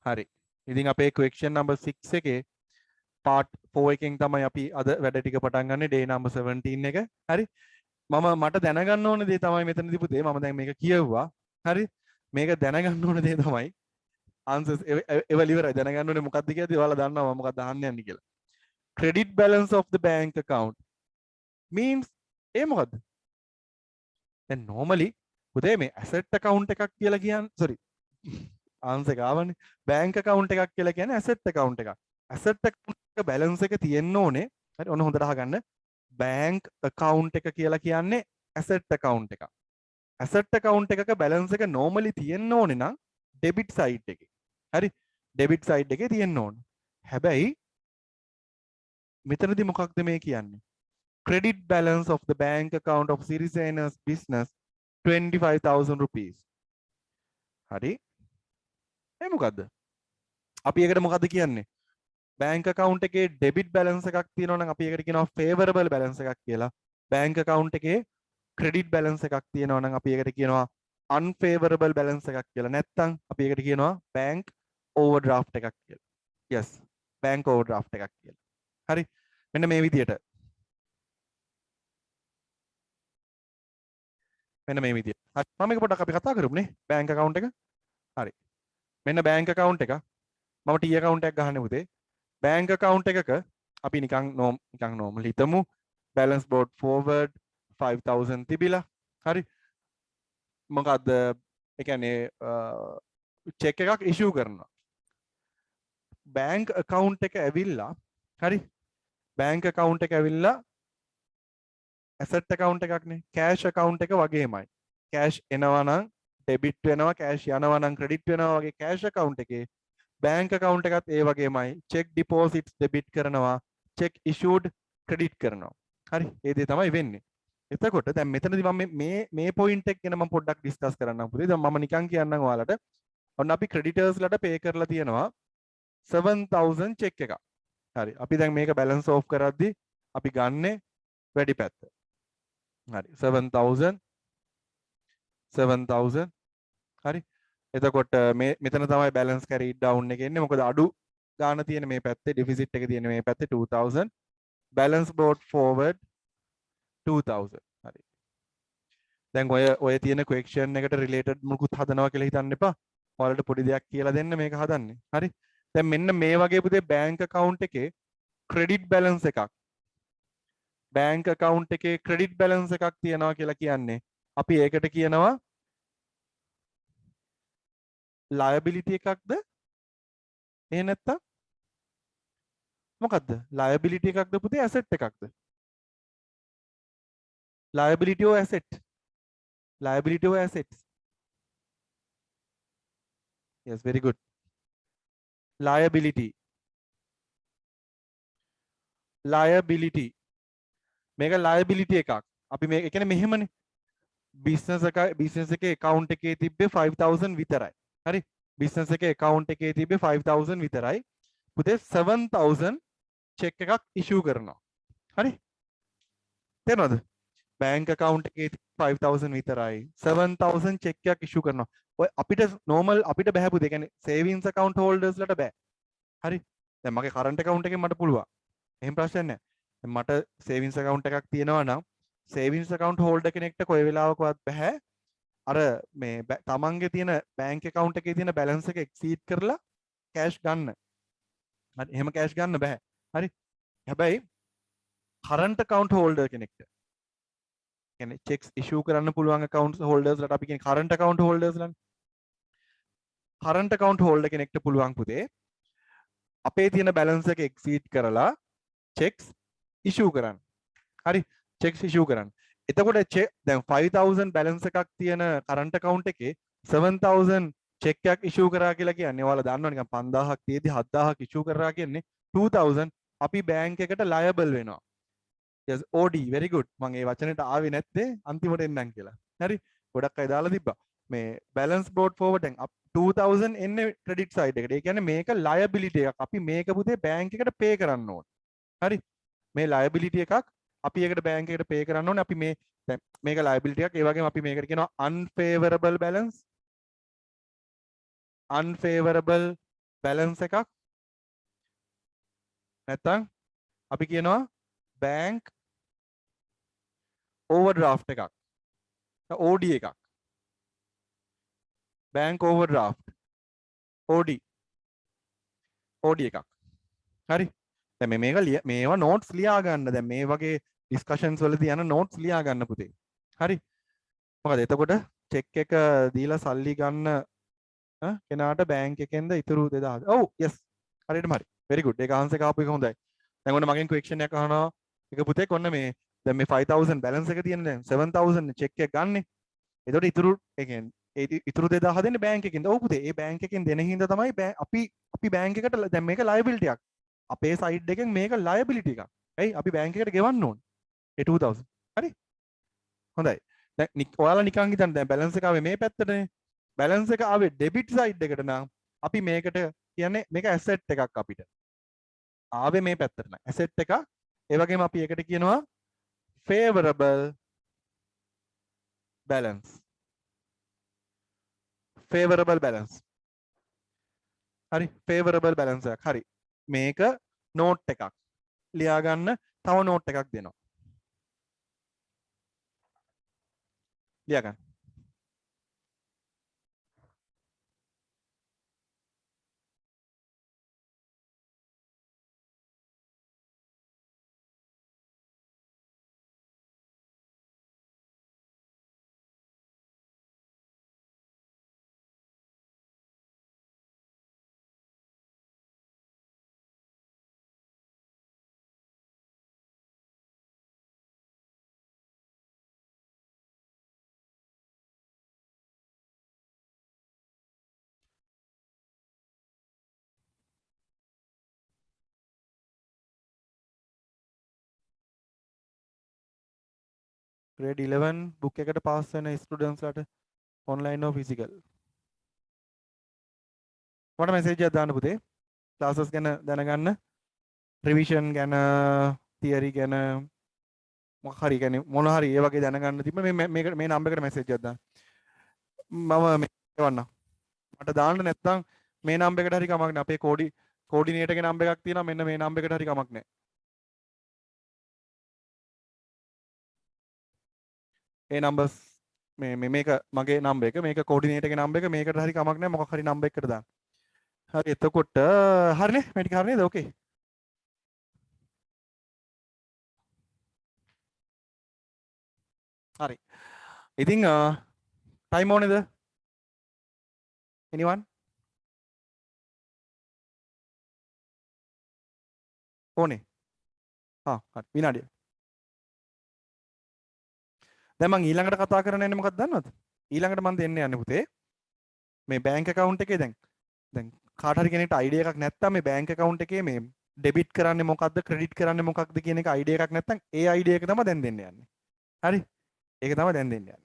හරි. ඉතින් අපේ question number 6 එකේ part 4 එකෙන් තමයි අපි අද වැඩ ටික පටන් ගන්නෙ day number 17 එක. හරි. මට දැනගන්න ඕන දේ තමයි මෙතනදී පුතේ මම දැන් මේක කියවුවා. හරි. මේක දැනගන්න ඕන දේ තමයි answers එවල ඉවරයි. දැනගන්න ඕනේ මොකක්ද කියලාද ඔයාලා දන්නවා මම මොකක්ද අහන්න යන්නේ කියලා. Credit balance of the bank account means ඒ මොකද්ද? දැන් normally පුතේ මේ asset account එකක් කියලා කියන්නේ sorry answer එක ආවනේ. bank account එකක් කියලා කියන්නේ asset account එකක්. asset account එක balance එක තියෙන්න ඕනේ. හරි ඔන්න හොඳට අහගන්න. bank account එක කියලා කියන්නේ asset account එකක්. asset account එකක balance එක normally තියෙන්න ඕනේ නම් debit side එකේ. හරි debit side එකේ තියෙන්න ඕනේ. හැබැයි මෙතනදී මොකක්ද මේ කියන්නේ? Credit balance of the bank account of Sirisena's business 25,000 rupees. හරි. ඒ මොකද්ද? අපි ඒකට මොකද්ද කියන්නේ? bank account එකේ debit balance එකක් තියෙනවා නම් අපි ඒකට කියනවා favorable balance එකක් කියලා. bank account එකේ credit balance එකක් තියෙනවා නම් අපි ඒකට කියනවා unfavorable balance එකක් කියලා. නැත්නම් අපි ඒකට කියනවා bank overdraft එකක් කියලා. yes bank overdraft එකක් කියලා. හරි. මෙන්න මේ විදියට. මෙන්න මේ විදියට. හරි. මම මේක පොඩ්ඩක් අපි කතා කරමුනේ bank account එක. හරි. මෙන්න bank account එක. මම T account එකක් ගහන්නේ පුතේ. bank account එකක අපි නිකන් normal හිතමු balance brought forward 5000 තිබිලා. හරි. මොකද්ද? ඒ කියන්නේ check එකක් issue කරනවා. bank account එක ඇවිල්ලා හරි. bank account එක ඇවිල්ලා asset account එකක්නේ. cash account එක වගේමයි. cash එනවා නම් debit වෙනවා, cash යනවා නම් credit වෙනවා වගේ cash account එකේ bank account එකත් ඒ වගේමයි. check deposits debit කරනවා, check issued credit කරනවා. හරි. ඒ දේ තමයි වෙන්නේ. එතකොට දැන් මෙතනදී මම මේ point එක ගැන මම පොඩ්ඩක් discuss කරන්නම් පුතේ. දැන් මම නිකන් කියන්නම් ඔයාලට. ඔන්න අපි creditors ලට pay කරලා තියෙනවා 7000 check එකක්. හරි. අපි දැන් මේක balance off කරද්දි අපි ගන්නෙ වැඩි පැත්ත. හරි. 7000 හරි. එතකොට මෙතන තමයි balance carried down එක එන්නේ. මොකද අඩු ගාන තියෙන මේ පැත්තේ deficit එක තියෙන මේ පැත්තේ 2000 balance brought forward 2000. හරි. දැන් ඔය තියෙන question එකට related මුකුත් හදනවා කියලා හිතන්න එපා. ඔයාලට පොඩි දෙයක් කියලා දෙන්න මේක හදන්නේ. හරි. දැන් මෙන්න මේ වගේ පුතේ bank account එකේ credit balance එකක් bank account එකේ credit balance එකක් තියනවා කියලා කියන්නේ අපි ඒකට කියනවා liability එකක්ද? එහෙ නැත්තම් මොකද්ද? liability එකක්ද පුතේ asset එකක්ද? liability or asset? liability or assets? yes very good. liability මේක liability එකක්. අපි මේ කියන්නේ මෙහෙමනේ. business එකේ account එකේ තිබ්බේ 5000 විතරයි. හරි. business එකේ account එකේ තිබ්බේ 5000 විතරයි. පුතේ 7000 check එකක් issue කරනවා. හරි. තේරෙනවද? bank account එකේ 5000 විතරයි 7000 check එකක් issue කරනවා. ඔය අපිට normal අපිට බෑ පුතේ. කියන්නේ savings account holders ලට බෑ. හරි. දැන් මගේ current account එකෙන් මට පුළුවන්. එහෙම ප්‍රශ්නයක් නැහැ. මට savings account එකක් තියෙනවා නම් savings account holder කෙනෙක්ට කොයි වෙලාවකවත් බෑ අර මේ තමන්ගේ තියෙන bank account එකේ තියෙන balance එක exceed කරලා cash ගන්න. හරි. එහෙම cash ගන්න බෑ. හරි. හැබැයි current account holder කෙනෙක්ට කියන්නේ checks issue කරන්න පුළුවන් account holders ලට අපි කියන්නේ current account holders ලානේ. current account holder කෙනෙක්ට පුළුවන් පුතේ අපේ තියෙන balance එක exceed කරලා checks issue කරන්න. හරි. checks issue කරන්න. එතකොට දැන් 5000 balance එකක් තියෙන current account එකේ 7000 check එකක් issue කරා කියලා කියන්නේ ඔයාලා දන්නවා නිකන් 5000ක් තියෙදි 7000ක් issue කරා කියන්නේ 2000 අපි bank එකට liable වෙනවා. yes OD very good. මම ඒ වචනෙට ආවේ නැත්තේ අන්තිමට එන්නම් කියලා. හරි. ගොඩක් අය දාලා තිබ්බා. මේ balance brought forward දැන් 2000 එන්නේ credit side එකට. ඒ කියන්නේ මේක liability එකක්. අපි මේක පුතේ bank එකට pay කරන්න ඕනේ. හරි. මේ liability එකක් අපි ඒකට bank එකට pay කරන්න ඕනේ. අපි මේ දැන් මේක liability එකක්. ඒ වගේම අපි මේකට කියනවා unfavorable balance බැලන්ස් එකක් නැත්නම් අපි කියනවා බැංක් ඕවර්ඩ්‍රාෆ්ට් එකක්. OD එකක්. බැංක් ඕවර්ඩ්‍රාෆ්ට් OD එකක්. හරි. දැන් මේක මේවා නෝට්ස් ලියා ගන්න. දැන් මේ වගේ ඩිස්කෂන්ස් වලදී යන නෝට්ස් ලියා ගන්න පුතේ. හරි. මොකද එතකොට චෙක් එක දීලා සල්ලි ගන්න කෙනාට බැංක් එකෙන්ද ඉතුරු 2000. ඔව් යස්. හරියටම හරි. very good. ඒක ආන්සර් එක ආපු එක හොඳයි. දැන් ඔන්න මගෙන් ක්වෙස්චන් එකක් අහනවා. ඒක පුතේ කොන්න මේ දැන් මේ 5000 බැලන්ස් එක තියෙන දැන් 7000 චෙක් එක ගන්නෙ. එතකොට ඉතුරු ඒ කියන්නේ ඉතුරු 2000 දෙන්නේ බැංක් එකෙන්ද? ඔව් පුතේ. ඒ බැංක් එකෙන් දෙන හින්දා තමයි අපි බැංක් එකට දැන් මේක ලයබිලිටි එකක්. අපේ සයිඩ් එකෙන් මේක ලයබිලිටි එකක්. ඇයි? අපි බැංක් එකට ගෙවන්න ඕනේ. ඒ 2000. හරි? හොඳයි. දැන් ඔයාලා නිකන් හිතන්න දැන් බැලන්ස් එක ආවේ මේ පැත්තටනේ. බැලන්ස් එක ආවේ ඩෙබිට් සයිඩ් එකට නම් අපි මේකට කියන්නේ මේක ඇසෙට් එකක් අපිට. ආවේ මේ පැත්තට නම් ඇසෙට් එකක්. ඒ වගේම අපි ඒකට කියනවා favorable balance. favorable balance. හරි favorable balance එකක්. හරි. මේක නෝට් එකක්. ලියා ගන්න තව නෝට් එකක් දෙනවා. ලියා ගන්න. grade 11 book එකට පාස් වෙන ස්ටුඩන්ට්ස් ලාට online or physical. මට මැසේජ් එකක් දාන්න පුතේ. ක්ලාසස් ගැන දැනගන්න, රිවිෂන් ගැන, තියරි ගැන මොකක් හරි කියන්නේ මොන හරි ඒ වගේ දැනගන්න තිබ්බ මේ නම්බර් එකට මැසේජ් එකක් දාන්න. මම මේ එවන්නම්. මට දාන්න නැත්නම් මේ නම්බර් එකට හරි කමක් නැහැ. අපේ කෝඩිනේටර්ගේ නම්බර් එකක් තියෙනවා. මෙන්න මේ නම්බර් එකට හරි කමක් නැහැ. ඒ නම්බර්ස් මේක මගේ නම්බර් එක, මේක කෝඩිනේටර්ගේ නම්බර් එක, මේකට හරි කමක් නැහැ. මොකක් හරි නම්බර් එකකට දාන්න. හරි එතකොට හරිනේ මේ ටික හරිනේද? ඕකේ. හරි. ඉතින් ටයිම් ඕනේද? anyone? ඕනේ. හරි විනාඩිය. දැන් මම ඊළඟට කතා කරන්න යන්නේ මොකක්ද දන්නවද? ඊළඟට මම දෙන්න යන්නේ පුතේ මේ බැංක් account එකේ දැන් කාට හරි කෙනෙක්ට idea එකක් නැත්තම් මේ බැංක් account එකේ මේ ඩෙබිට් කරන්නේ මොකක්ද ක්‍රෙඩිට් කරන්නේ මොකක්ද කියන එක idea එකක් නැත්තම් ඒ idea එක තමයි දැන් දෙන්න යන්නේ. හරි? ඒක තමයි දැන් දෙන්න යන්නේ.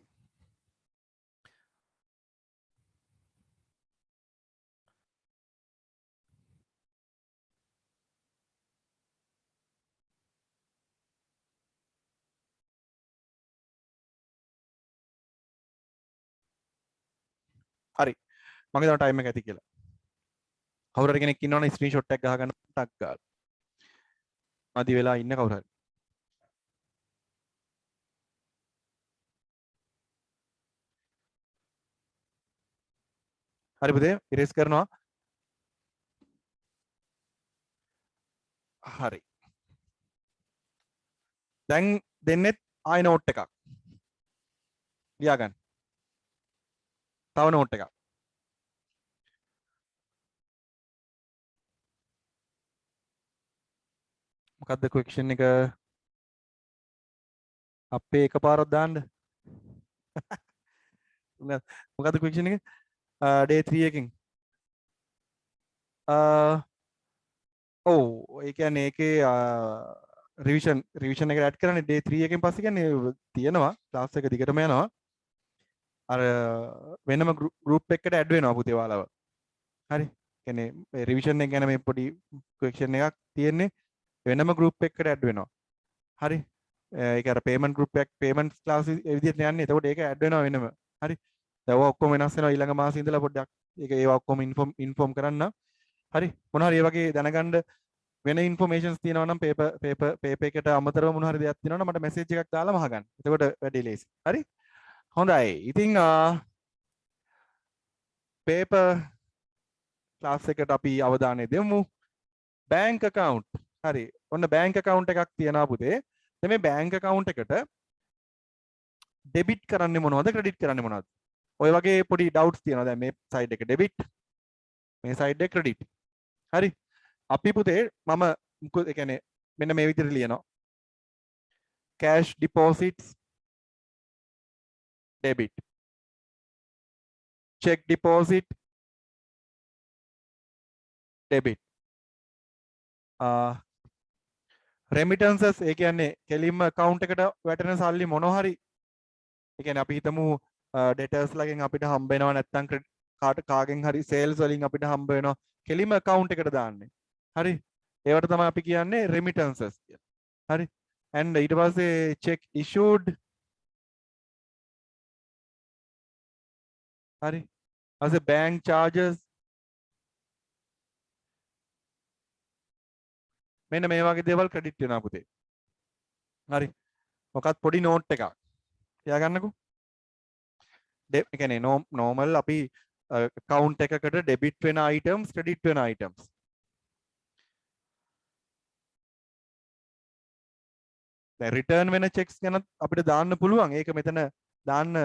හරි. මම හිතනවා ටයිම් එක ඇති කියලා. කවුරු හරි කෙනෙක් ඉන්නවනේ ස්ක්‍රීන්ෂොට් එකක් ගහගන්න ටක් ගාලා. අදි වෙලා ඉන්න කවුරු හරි. හරි පුතේ ඉරේස් කරනවා. හරි. දැන් දෙන්නෙත් ආයි නෝට් එකක්. ලියා ගන්න. තව නෝට් එකක්. මොකද්ද ක්වෙස්චන් එක? අපේ එකපාරක් දාන්න. මොකද්ද ක්වෙස්චන් එක? day 3 එකකින්. ඔව් ඒ කියන්නේ ඒකේ රිවිෂන් එක ඇඩ් කරන්නේ day 3 එකෙන් පස්සේ කියන්නේ තියෙනවා ක්ලාස් එක දිගටම යනවා. අර වෙනම ගෲප් එකකට ඇඩ් වෙනවා පුතේ ඔයාලව. හරි. කියන්නේ රිවිෂන් එක ගැන මේ පොඩි ක්වෙස්චන් එකක් තියෙන්නේ වෙනම ගෲප් එකකට ඇඩ් වෙනවා. හරි. ඒක අර පේමන්ට් ගෲප් එක පේමන්ට් ක්ලාස් ඒ විදිහට යන්නේ. එතකොට ඒක ඇඩ් වෙනවා වෙනම. හරි. දැන් ඔක්කොම වෙනස් වෙනවා ඊළඟ මාසෙ ඉඳලා පොඩ්ඩක්. ඒක ඒවා ඔක්කොම ඉන්ෆෝම් කරන්න. හරි මොන හරි ඒ වගේ දැනගන්න වෙන ඉන්ෆෝමේෂන්ස් තියෙනවා නම් පේපර් එකට අමතරව මොන හරි දෙයක් තියෙනවා නම් මට මැසේජ් එකක් දාලා මහගන්න. එතකොට වැඩි ලේසි. හරි? හොඳයි. ඉතින් පේපර් ක්ලාස් එකට අපි අවධානය දෙමු. Bank account. හරි. ඔන්න බැංක් account එකක් තියනවා පුතේ. දැන් මේ බැංක් account එකට ඩෙබිට් කරන්නේ මොනවද ක්‍රෙඩිට් කරන්නේ මොනවද? ඔය වගේ පොඩි ඩවුට්ස් තියෙනවා. දැන් මේ සයිඩ් එක ඩෙබිට්, මේ සයිඩ් එක ක්‍රෙඩිට්. හරි? අපි පුතේ මම මොකද ඒ කියන්නේ මෙන්න මේ විදිහට ලියනවා. cash deposits debit, check deposit debit, remittances ඒ කියන්නේ කෙලින්ම account එකට වැටෙන සල්ලි මොනවා හරි ඒ කියන්නේ අපි හිතමු debtors ලගෙන් අපිට හම්බ වෙනවා නැත්නම් කාගෙන් හරි sales වලින් අපිට හම්බ වෙනවා කෙලින්ම account එකට දාන්නේ. හරි? ඒවට තමයි අපි කියන්නේ remittances කියලා. හරි? and ඊට පස්සේ check issued. හරි? ඊට bank charges මෙන්න මේ වගේ දේවල් ක්‍රෙඩිට් වෙනවා පුතේ. හරි? මොකක්ද පොඩි නෝට් එකක්. තියාගන්නකෝ. ඒ කියන්නේ normal අපි account එකකට debit වෙන items credit වෙන items. දැන් return වෙන checks ගැන අපිට දාන්න පුළුවන්. ඒක මෙතන දාන්න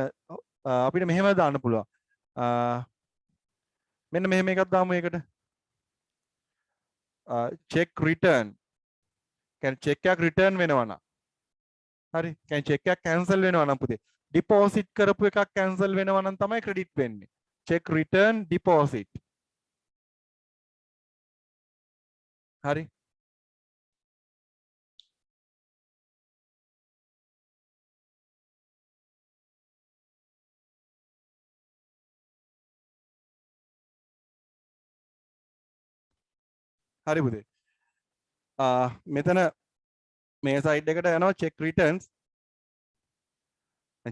අපිට මෙහෙම දාන්න පුළුවන්. මෙන්න මෙහෙම එකක් දාමු ඒකට. check return. කියන්නේ check එකක් return වෙනවා නම්. හරි? කියන්නේ check එකක් cancel වෙනවා නම් පුතේ. deposit කරපු එකක් cancel වෙනවා නම් තමයි credit වෙන්නේ. check return deposit. හරි? හරි පුතේ. මෙතන මේ සයිඩ් එකට යනවා check returns.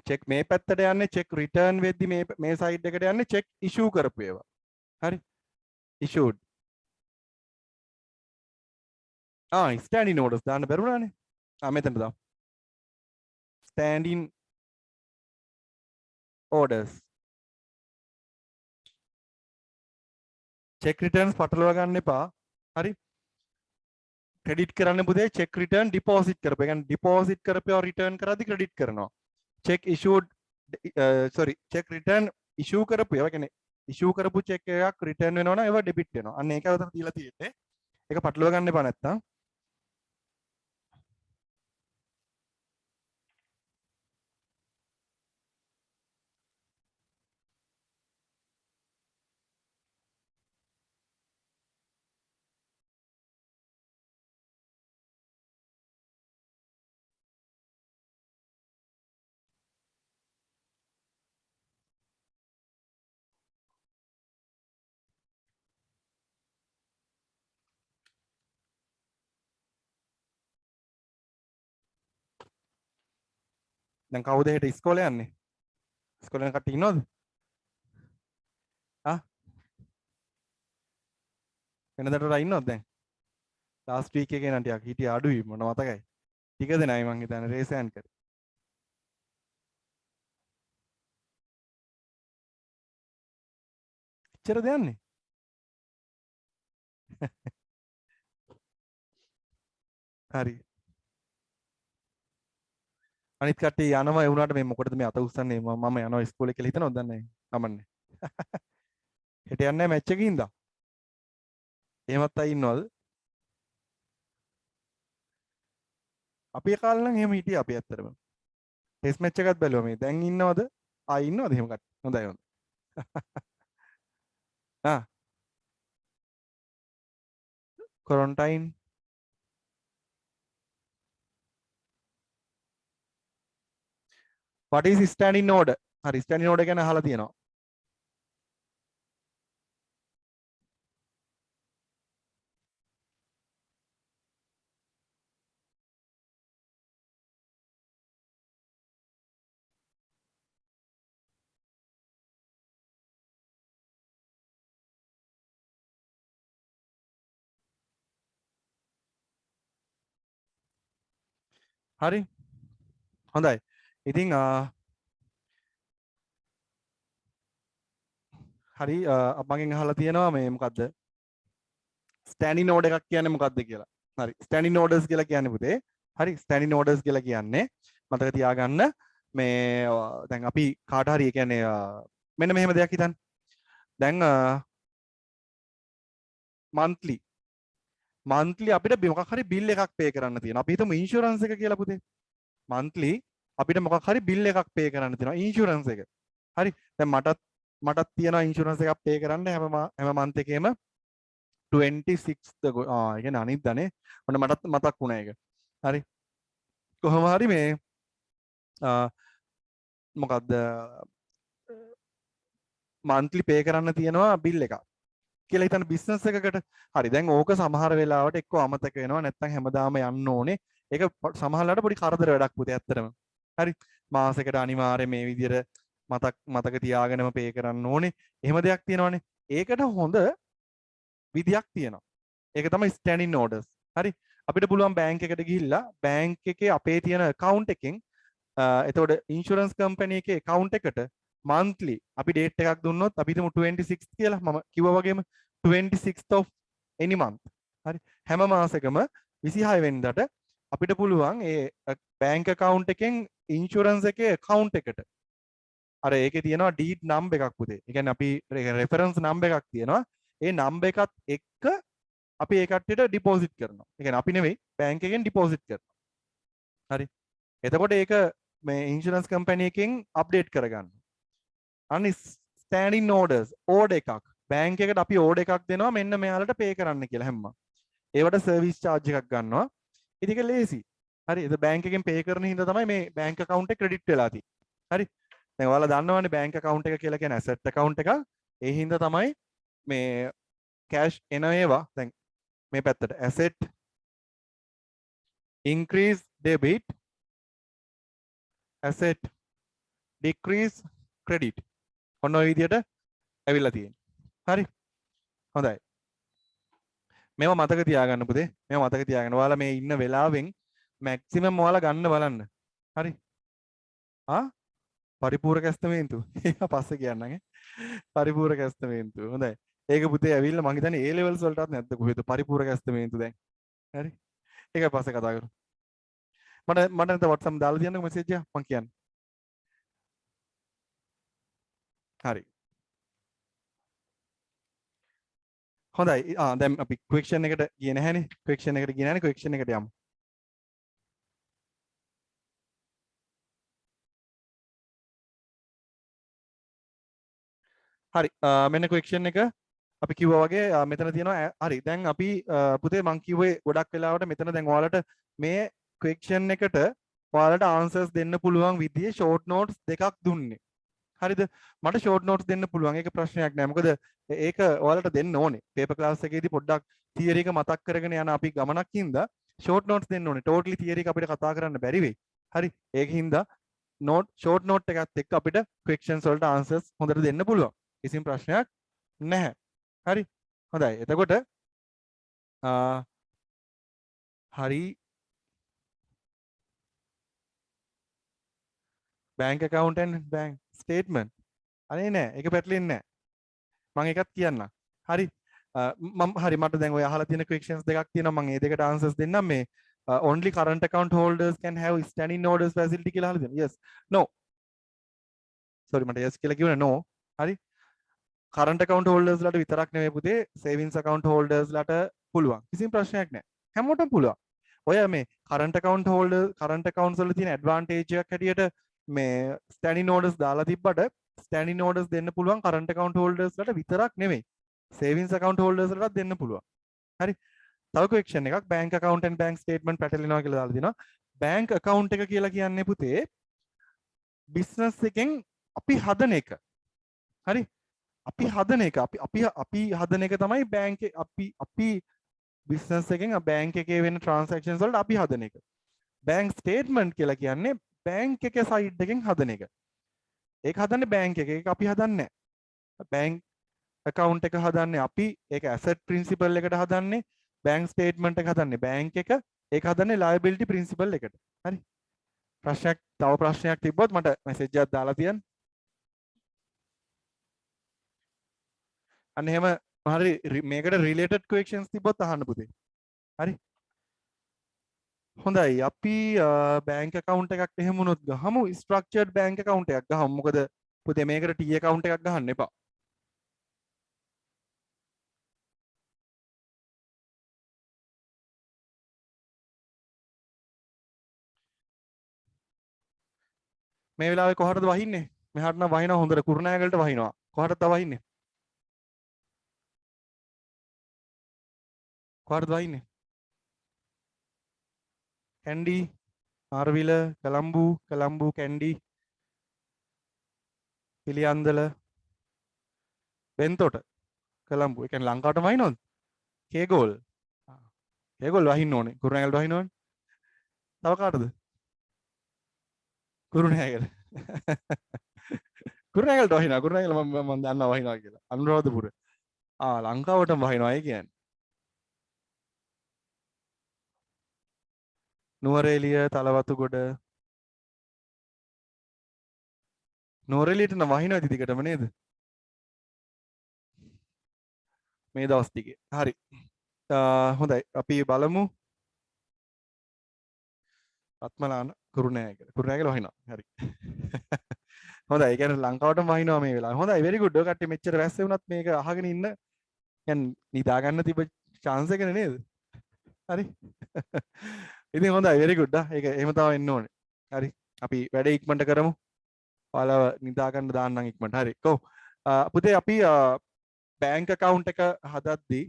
check මේ පැත්තට යන්නේ check return වෙද්දි මේ සයිඩ් එකට යන්නේ check issue කරපු ඒවා. හරි? issued. standing orders දාන්න බැරුණානේ. මෙතනට දාමු. standing orders. check returns පටලවා ගන්න එපා. හරි? credit කරන්න පුතේ check return deposit කරපුවා. ඒ කියන්නේ deposit කරපුවා return කරද්දි credit කරනවා. check issued check return issue කරපු ඒවා කියන්නේ issue කරපු check එකක් return වෙනවා නම් ඒවා debit වෙනවා. අන්න ඒකයි උතන දීලා තියෙන්නේ. ඒක පටලවා ගන්න එපා නැත්තම්. දැන් කවුද හෙට ඉස්කෝලේ යන්නේ? ඉස්කෝලේ යන කට්ටිය ඉන්නවද? වෙනදට වඩා ඉන්නවද දැන්? ලාස්ට් වීක් එකේ නම් ටිකක් හිටිය අඩුයි මට මතකයි. ටික දෙනයි මං හිතන්නේ රේසයන් කරේ. එච්චරද යන්නේ? හරි. අනිත් කට්ටිය යනවා ඒ වුණාට මේ මොකටද මේ අත උස්සන්නේ මම යනවා ඉස්කෝලේ කියලා හිතනවද දන්නේ නැහැ. කමන්නේ. හෙට යන්නේ නැහැ මැච් එකේ ඉඳලා. එහෙමත් අය ඉන්නවද? අපි කාලේ නම් එහෙම හිටියේ අපි ඇත්තටම. ටෙස්ට් මැච් එකත් බැලුවා මේ. දැන් ඉන්නවද? ඉන්නවද එහෙම කට්ටිය? හොඳයි හොඳයි. quarantine what is standing order? හරි standing order ගැන අහලා තියෙනවා. හරි හොඳයි ඉතින් හරි මගෙන් අහලා තියෙනවා මේ මොකද්ද ස්ටෑන්ඩින් ඕඩර් එකක් කියන්නේ මොකද්ද කියලා. හරි ස්ටෑන්ඩින් ඕඩර්ස් කියලා කියන්නේ පුතේ. හරි ස්ටෑන්ඩින් ඕඩර්ස් කියලා කියන්නේ මතක තියාගන්න මේ දැන් අපි කාට හරි ඒ කියන්නේ මෙන්න මෙහෙම දෙයක් හිතන්න. දැන් මන්ත්ලි අපිට මොකක් හරි බිල් එකක් පේ කරන්න තියෙනවා. අපි හිතමු ඉන්ෂුරන්ස් එක කියලා පුතේ. මන්ත්ලි අපිට මොකක් හරි බිල් එකක් පේ කරන්න තියෙනවා ඉන්ෂුරන්ස් එක. හරි දැන් මටත් තියෙනවා ඉන්ෂුරන්ස් එකක් පේ කරන්න හැම මන්ත් එකේම 26ද ඒ කියන්නේ අනිද්දානේ ඔන්න මටත් මතක් වුණා ඒක. හරි කොහොම හරි මේ මොකද්ද මන්ත්ලි පේ කරන්න තියෙනවා බිල් එකක් කියලා හිතන්න බිස්නස් එකකට. හරි දැන් ඕක සමහර වෙලාවට එක්ක අමතක වෙනවා නැත්නම් හැමදාම යන්න ඕනේ. ඒක සමහරලාට පොඩි කරදර වැඩක් පුතේ ඇත්තටම. හරි මාසෙකට අනිවාර්යයෙන් මේ විදිහට මතක තියාගෙනම පේ කරන්න ඕනේ. එහෙම දෙයක් තියෙනවනේ. ඒකට හොඳ විදියක් තියෙනවා. ඒක තමයි ස්ටෑන්ඩින් ඕඩර්ස්. හරි අපිට පුළුවන් බැංක් එකට ගිහිල්ලා බැංක් එකේ අපේ තියෙන account එකෙන් එතකොට ඉන්ෂුරන්ස් කම්පැනි එකේ account එකට monthly අපි date එකක් දුන්නොත් අපි හිතමු 26 කියලා මම කිව්වා වගේම 26th of any month. හරි හැම මාසෙකම 26 වෙනිදාට අපිට පුළුවන් ඒ බැංක් account එකෙන් ඉන්ෂුරන්ස් එකේ account එකට අර ඒකේ තියෙනවා deed number එකක් පුතේ. ඒ කියන්නේ අපි reference number එකක් තියෙනවා. ඒ නම්බර් එකත් එක්ක අපි ඒ කට්ටියට ඩිපොසිට් කරනවා. ඒ කියන්නේ අපි නෙවෙයි බැංක් එකෙන් ඩිපොසිට් කරනවා. හරි. එතකොට ඒක මේ ඉන්ෂුරන්ස් කම්පැනි එකෙන් අප්ඩේට් කරගන්න. අනිත් ස්ටෑන්ඩින් ඕඩර්ස් ඕඩර් එකක් බැංක් එකට අපි ඕඩර් එකක් දෙනවා මෙන්න මෙයාලට පේ කරන්න කියලා හැමම. ඒවට සර්විස් charge එකක් ගන්නවා. ඉතින් ඒක ලේසි. හරි. ඒක බැංක් එකෙන් පේ කරන හින්දා තමයි මේ බැංක් account එක ක්‍රෙඩිට් වෙලා තියෙන්නේ. හරි. දැන් ඔයාලා දන්නවනේ බැංක් account එක කියලා කියන්නේ asset account එකක්. ඒ හින්දා තමයි මේ කෑෂ් එන ඒවා දැන් මේ පැත්තට asset increase debit asset decrease credit ඔන්න ඔය විදිහට ඇවිල්ලා තියෙනවා. හරි. හොඳයි. මේවා මතක තියාගන්න පුතේ. මේවා මතක තියාගන්න. ඔයාලා මේ ඉන්න වෙලාවෙන් මැක්සිමම් ඔයාලා ගන්න බලන්න. හරි. පරිපූර්ණ කැස්තමේන්තු. ඒක පස්සේ කියන්නම් ඈ. පරිපූර්ණ කැස්තමේන්තු. හොඳයි. ඒක පුතේ ඇවිල්ලා මං හිතන්නේ A levels වලටත් නැද්ද කොහෙද පරිපූර්ණ කැස්තමේන්තු දැන්. හරි. ඒක පස්සේ කතා කරමු. මට නැත්නම් WhatsApp දාලා තියන්නකෝ මෙසේජ් එක මං කියන්න. හරි. හොඳයි. දැන් අපි question එකට ගියේ නැහැනේ. question එකට ගියේ නැහැනේ. question එකට යමු. හරි. මෙන්න question එක අපි කිව්වා වගේ මෙතන තියෙනවා හරි දැන් අපි පුතේ මං කිව්වේ ගොඩක් වෙලාවට මෙතන දැන් ඔයාලට මේ question එකට ඔයාලට answers දෙන්න පුළුවන් විදිහේ short notes දෙකක් දුන්නේ. හරිද? මට short notes දෙන්න පුළුවන්. ඒක ප්‍රශ්නයක් නෑ. මොකද ඒක ඔයාලට දෙන්න ඕනේ. paper class එකේදී පොඩ්ඩක් theory එක මතක් කරගෙන යන අපි ගමනක් හින්දා short notes දෙන්න ඕනේ. totally theory එක අපිට කතා කරන්න බැරි වෙයි. හරි. ඒකින් හින්දා short note එකත් එක්ක අපිට questions වලට answers හොඳට දෙන්න පුළුවන්. කිසිම ප්‍රශ්නයක් නැහැ. හරි හොඳයි එතකොට හරි bank account and bank statement අනේ නෑ ඒක පැටලෙන්නේ නෑ මම ඒකත් කියන්නම් හරි මම හරි මට දැන් ඔය අහලා තියෙන questions දෙකක් තියෙනවා මම ඒ දෙකට answers දෙන්නම් මේ only current account holders can have standing orders facility කියලා අහලා තියෙනවා yes no sorry මට yes කියලා කිව්වනේ no හරි current account holders ලට විතරක් නෙවෙයි පුතේ savings account holders ලට පුළුවන්. කිසිම ප්‍රශ්නයක් නැහැ. හැමෝටම පුළුවන්. ඔය මේ current account accounts වල තියෙන advantage එකක් හැටියට මේ standing orders දාලා තිබ්බට standing orders දෙන්න පුළුවන් current account holders ලට විතරක් නෙවෙයි. savings account holders ලටත් දෙන්න පුළුවන්. හරි. තව question එකක් bank account and bank statement පැටලෙනවා කියලා දාලා තිනවා. bank account එක කියලා කියන්නේ පුතේ business එකෙන් අපි හදන එක. හරි. අපි හදන එක අපි හදන එක තමයි බැංක් අපි බිස්නස් එකෙන් බැංක් එකේ වෙන ට්‍රාන්සැක්ෂන්ස් වලට අපි හදන එක. බැංක් ස්ටේට්මන්ට් කියලා කියන්නේ බැංක් එකේ සයිඩ් එකෙන් හදන එක. ඒක හදන්නේ බැංක් එක. ඒක අපි හදන්නේ නැහැ. බැංක් account එක හදන්නේ අපි. ඒක asset principal එකට හදන්නේ. බැංක් ස්ටේට්මන්ට් එක හදන්නේ බැංක් එක. ඒක හදන්නේ liability principle එකට. හරි. තව ප්‍රශ්නයක් තිබ්බොත් මට මැසේජ් එකක් දාලා තියන්න. අන්න එහෙම හරි මේකට related questions තිබ්බොත් අහන්න පුතේ. හරි. හොඳයි අපි බැංක් account එකක් එහෙම වුණොත් ගහමු structured bank account එකක් ගහමු. මොකද පුතේ මේකට T account එකක් ගහන්න එපා. මේ වෙලාවේ කොහටද වහින්නේ? මෙහාට නම් වහිනවා හොඳට කුරුණෑගලට වහිනවා. කොහටද වහින්නේ? කොහටද වහින්නේ? කැන්ඩි, ආරවිල, කලම්බු, කැන්ඩි, පිළියන්දල, බෙන්තොට, කලම්බු. ඒ කියන්නේ ලංකාවට වහිනවද? කේගෝල්. කේගෝල් වහින්න ඕනේ. කුරුණෑගලට වහින්න ඕනේ. තව කාටද? කුරුණෑගල. කුරුණෑගලට වහිනවා. කුරුණෑගල මම දන්නවා වහිනවා කියලා. අනුරාධපුර. ලංකාවටම වහිනවා ඒ කියන්නේ. නුවරඑළිය, තලවතුගොඩ. නුවරඑළියට නම් වහිනවා දිගටම නේද? මේ දවස් ටිකේ. හරි. හොඳයි. අපි බලමු. රත්මලාන කුරුණෑගල වහිනවා. හරි. හොඳයි. ඒ කියන්නේ ලංකාවටම වහිනවා මේ වෙලාවේ. හොඳයි. very good. ඔය කට්ටිය මෙච්චර වැස්සේ වුණත් මේක අහගෙන ඉන්න කියන්නේ නිදා ගන්න තිබ්බ chance එකනේ නේද? හරි. ඉතින් හොඳයි. very good. ඒක එහෙම තමයි එන්න ඕනේ. හරි. අපි වැඩේ ඉක්මනට කරමු. ඔයාලව නිදා ගන්න දාන්නම් ඉක්මනට. හරි. කො පුතේ අපි බැංක් account එක හදද්දී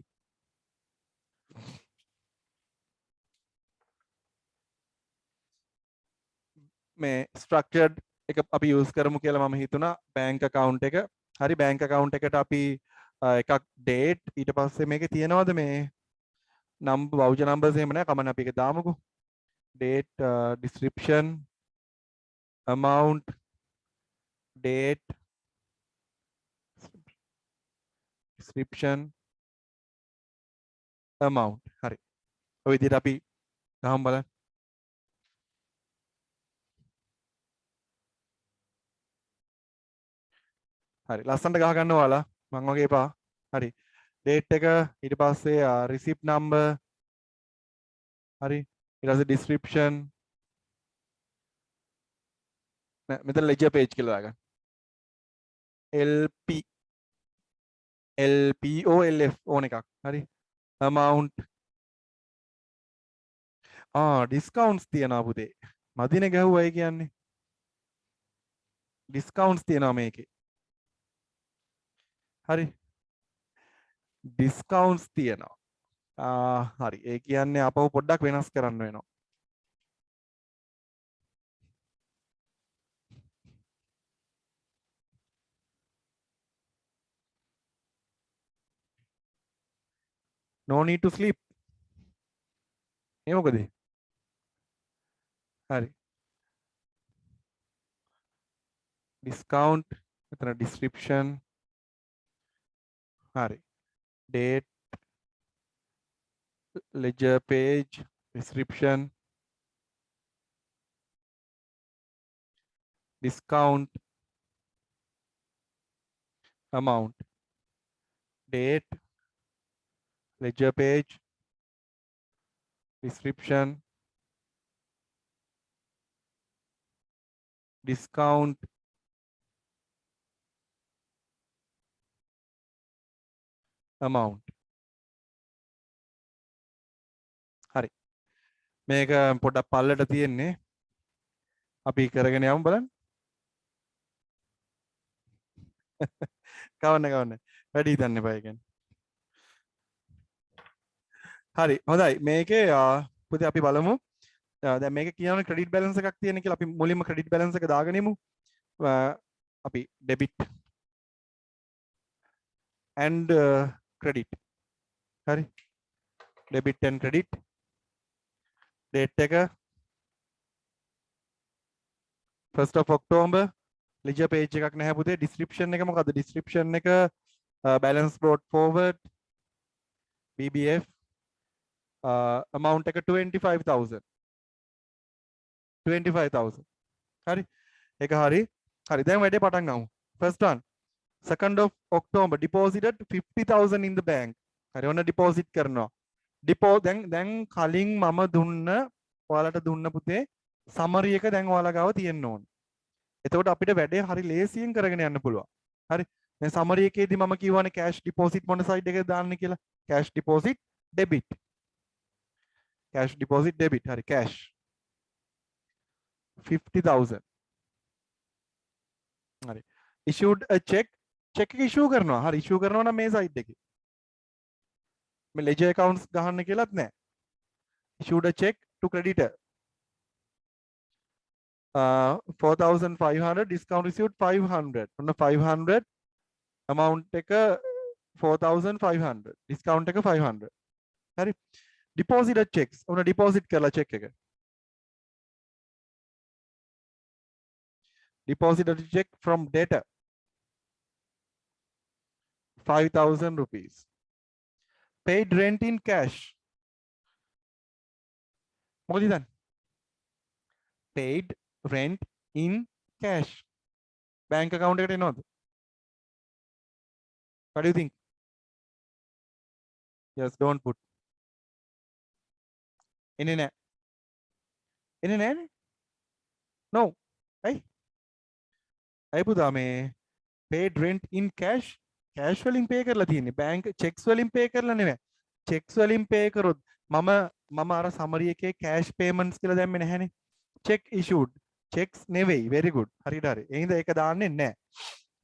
මේ ස්ට්‍රක්චර්ඩ් එක අපි යූස් කරමු කියලා මම හිතුණා බැංක් account එක. හරි බැංක් account එකට අපි එකක් date ඊට පස්සේ මේකේ තියෙනවද මේ voucher numbers එහෙම නැහැ කමන්න අපි ඒක දාමුකෝ. date description amount date description amount. හරි. ඔය විදිහට අපි ගහමු බලන්න. හරි ලස්සනට ගහ ගන්න ඔයාලා මං වගේ එපා. හරි. date එක ඊට පස්සේ receipt number හරි ඊට පස්සේ description මෙතන ledger page කියලා දාගන්න. LPOLF ඕන එකක්. හරි. amount discounts තියනවා පුතේ. මදිනේ ගැහුවා ඒ කියන්නේ. discounts තියනවා මේකේ. හරි. discounts තියනවා. හරි. ඒ කියන්නේ අපව පොඩ්ඩක් වෙනස් කරන්න වෙනවා. no need to sleep. ඒ මොකද? හරි. discount මෙතන description හරි. date ledger page description discount amount date ledger page description discount amount. හරි. මේක පොඩ්ඩක් පල්ලට තියෙන්නේ. අපි කරගෙන යමු බලන්න. කවන්න. වැඩි හිතන්න එපා ඒ කියන්නේ. හරි. හොඳයි. මේකේ පුතේ අපි බලමු. දැන් මේක කියනවා ක්‍රෙඩිට් බැලන්ස් එකක් තියෙන කියලා අපි මුලින්ම ක්‍රෙඩිට් බැලන්ස් එක දාගෙන ඉමු. අපි debit and credit. හරි. debit and credit. date එක 1st of October. ledger page එකක් නැහැ පුතේ. description එක මොකද්ද? description එක balance brought forward BBF amount එක 25000 25000 හරි ඒක හරි හරි දැන් වැඩේ පටන් ගමු first one 2nd of October deposited 50000 in the bank හරි ඔන්න deposit කරනවා දැන් කලින් මම දුන්න ඔයාලට දුන්න පුතේ summary එක දැන් ඔයාලා ගාව තියෙන්න ඕනේ එතකොට අපිට වැඩේ හරි ලේසියෙන් කරගෙන යන්න පුළුවන් හරි දැන් summary එකේදී මම කියවනේ cash deposit මොන side එකේද දාන්න කියලා cash deposit debit හරි cash 50000 හරි issued a check check එක issue කරනවා හරි issue කරනවා නම් මේ side එකේ මේ ledger accounts ගහන්න කියලාත් නැහැ issued a check to creditor 4500 discount received 500 ඔන්න 500 amount එක 4500 discount එක 500 හරි deposited checks ඔන්න deposit කරලා check එක deposited check from debtor 5000 rupees paid rent in cash මොකද ඉතින් paid rent in cash bank account එකට එනවද what do you think yes don't put එන්නේ නැහැ no ඇයි පුතා මේ paid rent in cash cash වලින් pay කරලා තියෙන්නේ bank checks වලින් pay කරලා නෙමෙයි checks වලින් pay කරොත් මම අර summary එකේ cash payments කියලා දැම්මේ නැහැනේ check issued checks නෙවෙයි very good හරියට හරි එහෙනම් ඒක දාන්නේ නැහැ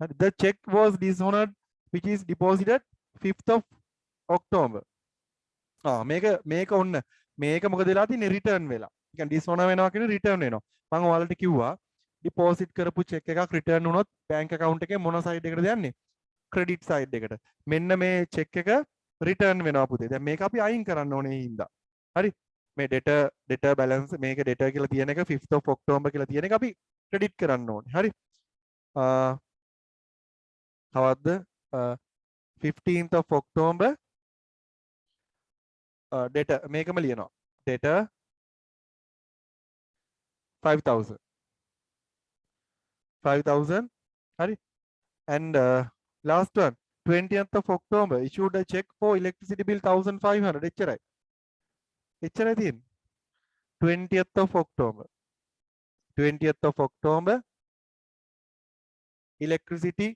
හරි the check was dishonored which is deposited 5th of October මේක ඔන්න මේක මොකද වෙලා තියෙන්නේ return වෙලා කියන්නේ dishonor වෙනවා කියන්නේ return වෙනවා මම ඔයාලට කිව්වා deposit කරපු check එකක් return වුණොත් bank account එකේ මොන side එකටද යන්නේ credit side එකට මෙන්න මේ check එක return වෙනවා පුතේ දැන් මේක අපි අයින් කරන්න ඕනේ හින්දා හරි මේ debtor balance මේක debtor කියලා තියෙන එක 5th of October කියලා තියෙන එක අපි credit කරන්න ඕනේ හරි කවද්ද 15th of October debtor මේකම ලියනවා debtor 5000 හරි and last one 20th of October issued a check for electricity bill 1500 එච්චරයි තියෙන්නේ 20th of October electricity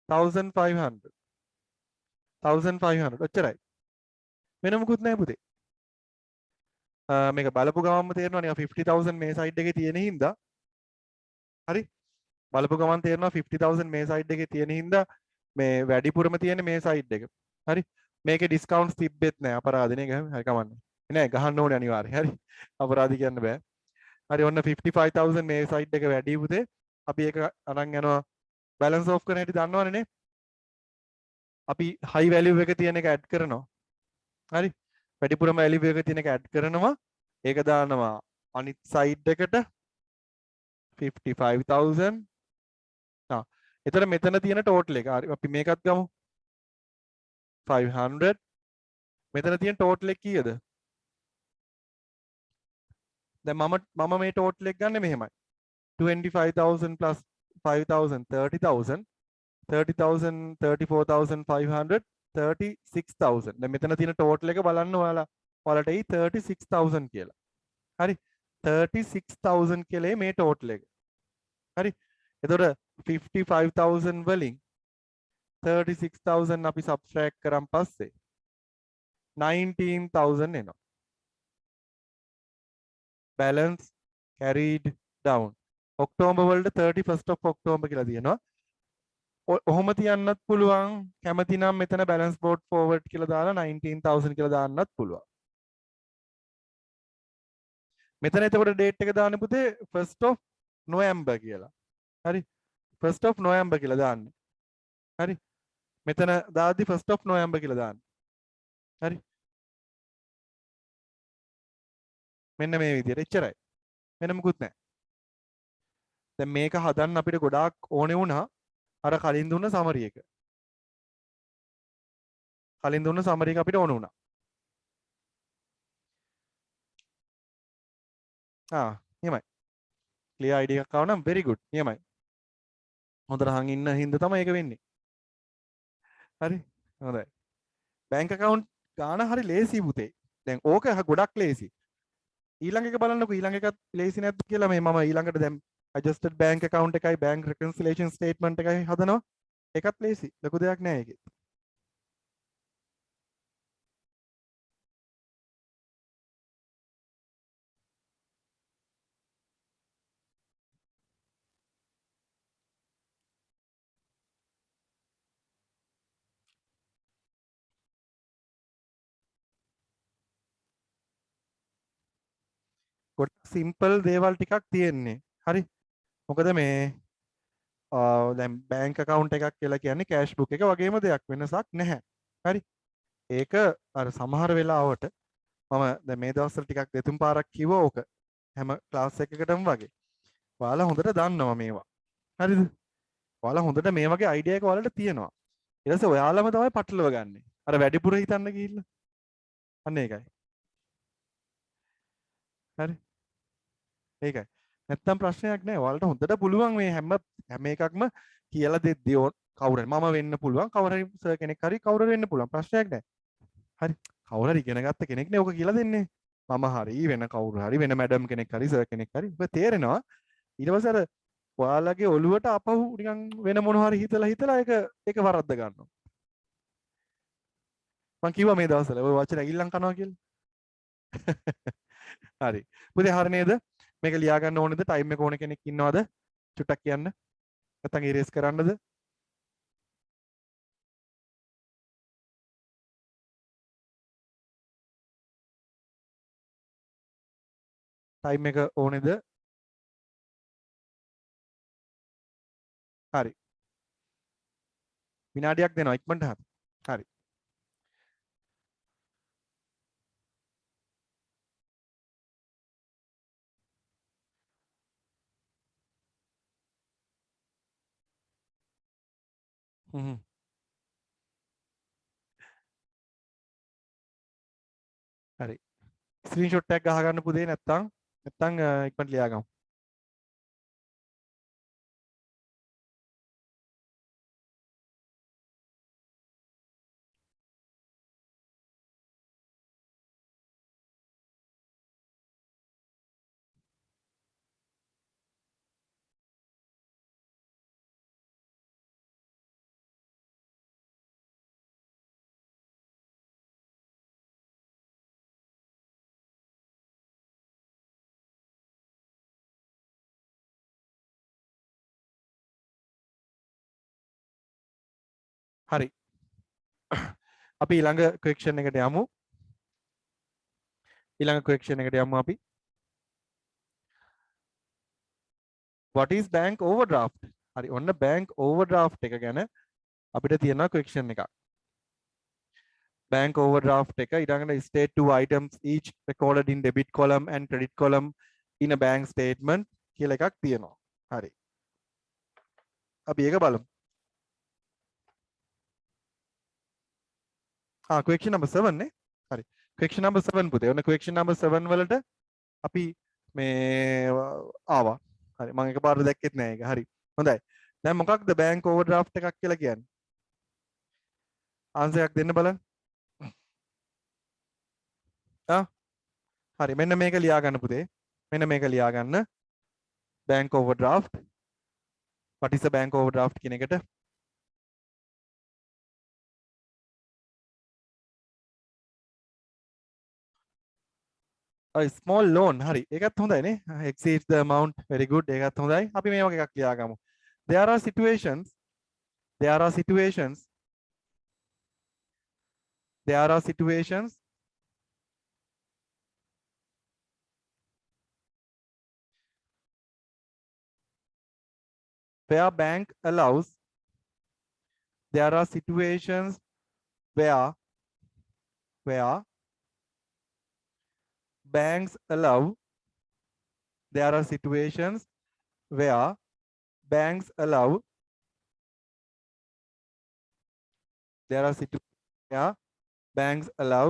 1500 ඔච්චරයි වෙන මොකුත් නැහැ පුතේ මේක බලපු ගමන්ම තේරෙනවා නිකන් 50000 මේ සයිඩ් එකේ තියෙන හින්දා හරි බලපු ගමන් තේරෙනවා 50000 මේ සයිඩ් එකේ තියෙන හින්දා මේ වැඩිපුරම තියෙන මේ සයිඩ් එක හරි මේකේ ඩිස්කවුන්ට්ස් තිබ්බෙත් නැහැ අපරාධනේ හරි කමන්නේ නෑ ගහන්න ඕනේ අනිවාර්යයෙන් හරි අපරාධි කියන්න බෑ හරි ඔන්න 55000 මේ සයිඩ් එක වැඩි පුතේ අපි ඒක අරන් යනවා බැලන්ස් ඔෆ් කරන හැටි දන්නවනේ නේ අපි high value එක තියෙන එක ඇඩ් කරනවා හරි වැඩිපුරම value එක තියෙන එක ඇඩ් කරනවා ඒක දානවා අනිත් සයිඩ් එකට 55000 එතන මෙතන තියෙන total එක හරි අපි මේකත් ගමු 500 මෙතන තියෙන total එක කීයද දැන් මම මේ total එක ගන්න මෙහෙමයි 25000 plus 5000 30000 34500 36000 දැන් මෙතන තියෙන total එක බලන්න ඔයාලට එයි 36000 කියලා හරි 36000 කියලා මේ total එක හරි එතකොට 55000 වලින් 36000 අපි subtract කරන් පස්සේ 19000 එනවා balance carried down October වලට 31st of October කියලා තියෙනවා ඔහොම තියන්නත් පුළුවන් කැමති නම් මෙතන balance brought forward කියලා දාලා 19000 කියලා දාන්නත් පුළුවන් මෙතන එතකොට date එක දාන්න පුතේ 1st of November කියලා හරි 1st of November කියලා දාන්න හරි මෙතන දාද්දි 1st of November කියලා දාන්න හරි මෙන්න මේ විදිහට එච්චරයි වෙන මොකුත් නැහැ දැන් මේක හදන්න අපිට ගොඩාක් ඕනේ වුණා අර කලින් දුන්න සමරි එක කලින් දුන්න සමරි එක අපිට ඕන වුණා. නියමයි. clear ID එකක් ආව නම් very good. නියමයි. හොඳට අහන් ඉන්න හින්දා තමයි ඒක වෙන්නේ. හරි. හොඳයි. bank account ගාන හරි ලේසි පුතේ. දැන් ඕක ගොඩක් ලේසි. ඊළඟ එක බලන්නකො ඊළඟ එකත් ලේසි නැද්ද කියලා මේ මම ඊළඟට දැන් adjusted bank account එකයි bank reconciliation statement එකයි හදනවා. ඒකත් ලේසි. ලොකු දෙයක් නෑ ඒකේ. ගොඩක් සිම්පල් දේවල් ටිකක් තියෙන්නේ. හරි. මොකද මේ දැන් බැංක් account එකක් කියලා කියන්නේ cash book එක වගේම දෙයක් වෙනසක් නැහැ. හරි. ඒක අර සමහර වෙලාවට මම දැන් මේ දවස්වල ටිකක් දෙතුන් පාරක් කිව්වා ඕක. හැම ක්ලාස් එකකටම වගේ. ඔයාලා හොඳට දන්නවා මේවා. හරිද? ඔයාලා හොඳට මේ වගේ අයිඩියා එක ඔයාලට තියෙනවා. ඊට පස්සේ ඔයාලම තමයි පටලව ගන්නෙ. අර වැඩිපුර හිතන්න ගිහිල්ලා. අන්න ඒකයි. හරි. ඒකයි. නැත්තම් ප්‍රශ්නයක් නෑ. ඔයාලට හොඳට පුළුවන් මේ හැම එකක්ම කියලා දෙද්දී කවුරු හරි මම වෙන්න පුළුවන්. කවුරු හරි සර් කෙනෙක් හරි කවුරු හරි වෙන්න පුළුවන්. ප්‍රශ්නයක් නෑ. හරි. කවුරු හරි ඉගෙන ගත්ත කෙනෙක්නේ ඕක කියලා දෙන්නේ. මම හරි වෙන කවුරු හරි වෙන මැඩම් කෙනෙක් හරි සර් කෙනෙක් හරි. ඔබ තේරෙනවා. ඊට පස්සේ අර ඔයාලගේ ඔළුවට අපහු නිකන් වෙන මොන හරි හිතලා ඒක වරද්ද ගන්නවා. මං කිව්වා මේ දවස්වල ඔය වචන ඊළඟ කනවා කියලා. හරි. පුතේ හරි නේද? මේක ලියා ගන්න ඕනේද? ටයිම් එක ඕන කෙනෙක් ඉන්නවද? චුට්ටක් කියන්න. නැත්නම් ඉරේස් කරන්නද? ටයිම් එක ඕනේද? හරි. විනාඩියක් දෙනවා ඉක්මනට හරි. හරි. හ්ම්. හරි. ස්ක්‍රීන්ෂොට් එකක් ගහ ගන්න පුතේ නැත්නම් ඉක්මනට ලියා ගමු. හරි. අපි ඊළඟ ක්වෙස්චන් එකට යමු. ඊළඟ ක්වෙස්චන් එකට යමු අපි. what is bank overdraft? හරි ඔන්න bank overdraft එක ගැන අපිට තියෙනවා ක්වෙස්චන් එකක්. bank overdraft එක ඊළඟට state two items each recorded in debit column and credit column in a bank statement කියලා එකක් තියෙනවා. හරි. අපි ඒක බලමු. question number 7 නේ. හරි. question number 7 පුතේ. ඔන්න question number 7 වලට අපි මේ ආවා. හරි මම එකපාරට දැක්කෙත් නෑ ඒක. හරි. හොඳයි. දැන් මොකක්ද bank overdraft එකක් කියලා කියන්නේ? ආන්සර් එකක් දෙන්න බලන්න. හරි මෙන්න මේක ලියා ගන්න පුතේ. මෙන්න මේක ලියා ගන්න. bank overdraft. what is a bank overdraft කියන එකට small loan හරි ඒකත් හොඳයි නේ exceeds the amount very good ඒකත් හොඳයි අපි මේ වගේ එකක් ලියා ගමු there are situations there are situations there are situations where bank allows there are situations where banks allow there are situations where banks allow there are situations where banks allow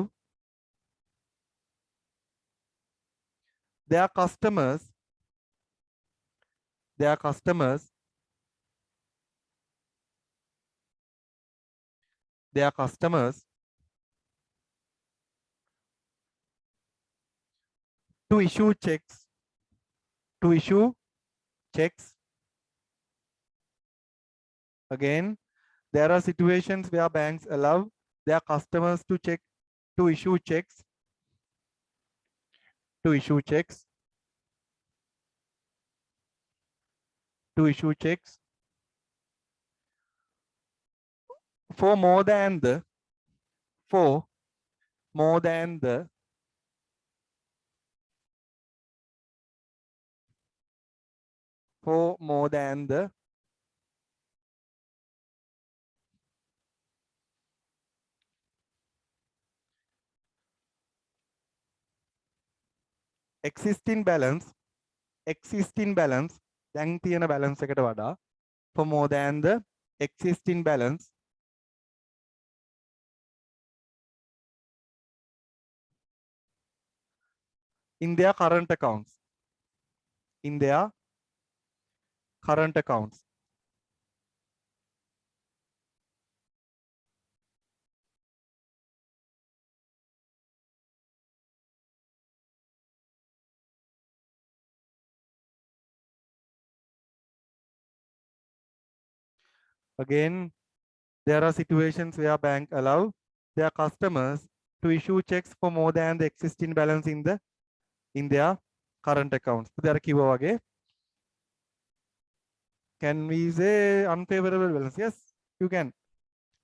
their customers their customers their customers to issue checks to issue checks. Again, there are situations where banks allow their customers to issue checks to issue checks to issue checks for more than the for more than the for more than the existing balance දැන් තියෙන balance එකට වඩා for more than the existing balance in their current accounts in their current accounts. Again, there are situations where bank allow their customers to issue checks for more than the existing balance in their current accounts. There කිව්වා වගේ can we say unfavorable balance? Yes, you can.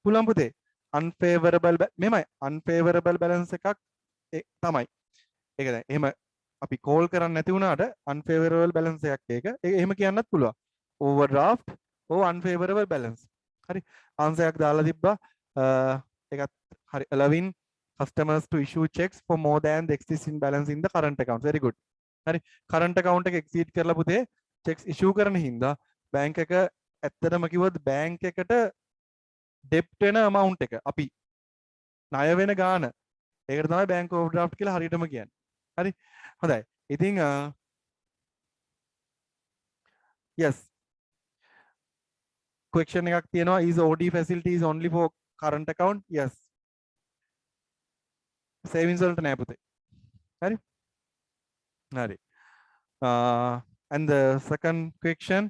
පුළුවන් පුතේ. unfavorable මෙමය unfavorable balance එකක් තමයි. ඒක දැන් එහෙම අපි call කරන්නේ නැති වුණාට unfavorable balance එකක් ඒක එහෙම කියන්නත් පුළුවන්. overdraft or unfavorable balance. හරි. answer එකක් දාලා තිබ්බා. ඒකත් හරි. allowing customers to issue checks for more than the existing balance in the current account. Very good. හරි. current account එක exceed කරලා පුතේ checks issue කරන හින්දා bank එක ඇත්තටම කිව්වොත් bank එකට debt වෙන amount එක අපි ණය වෙන ගාන ඒකට තමයි bank overdraft කියලා හරියටම කියන්නේ. හරි. හොඳයි. ඉතින් yes. question එකක් තියෙනවා is OD facilities only for current account? Yes. savings වලට නෑ පුතේ. හරි. හරි. And the second question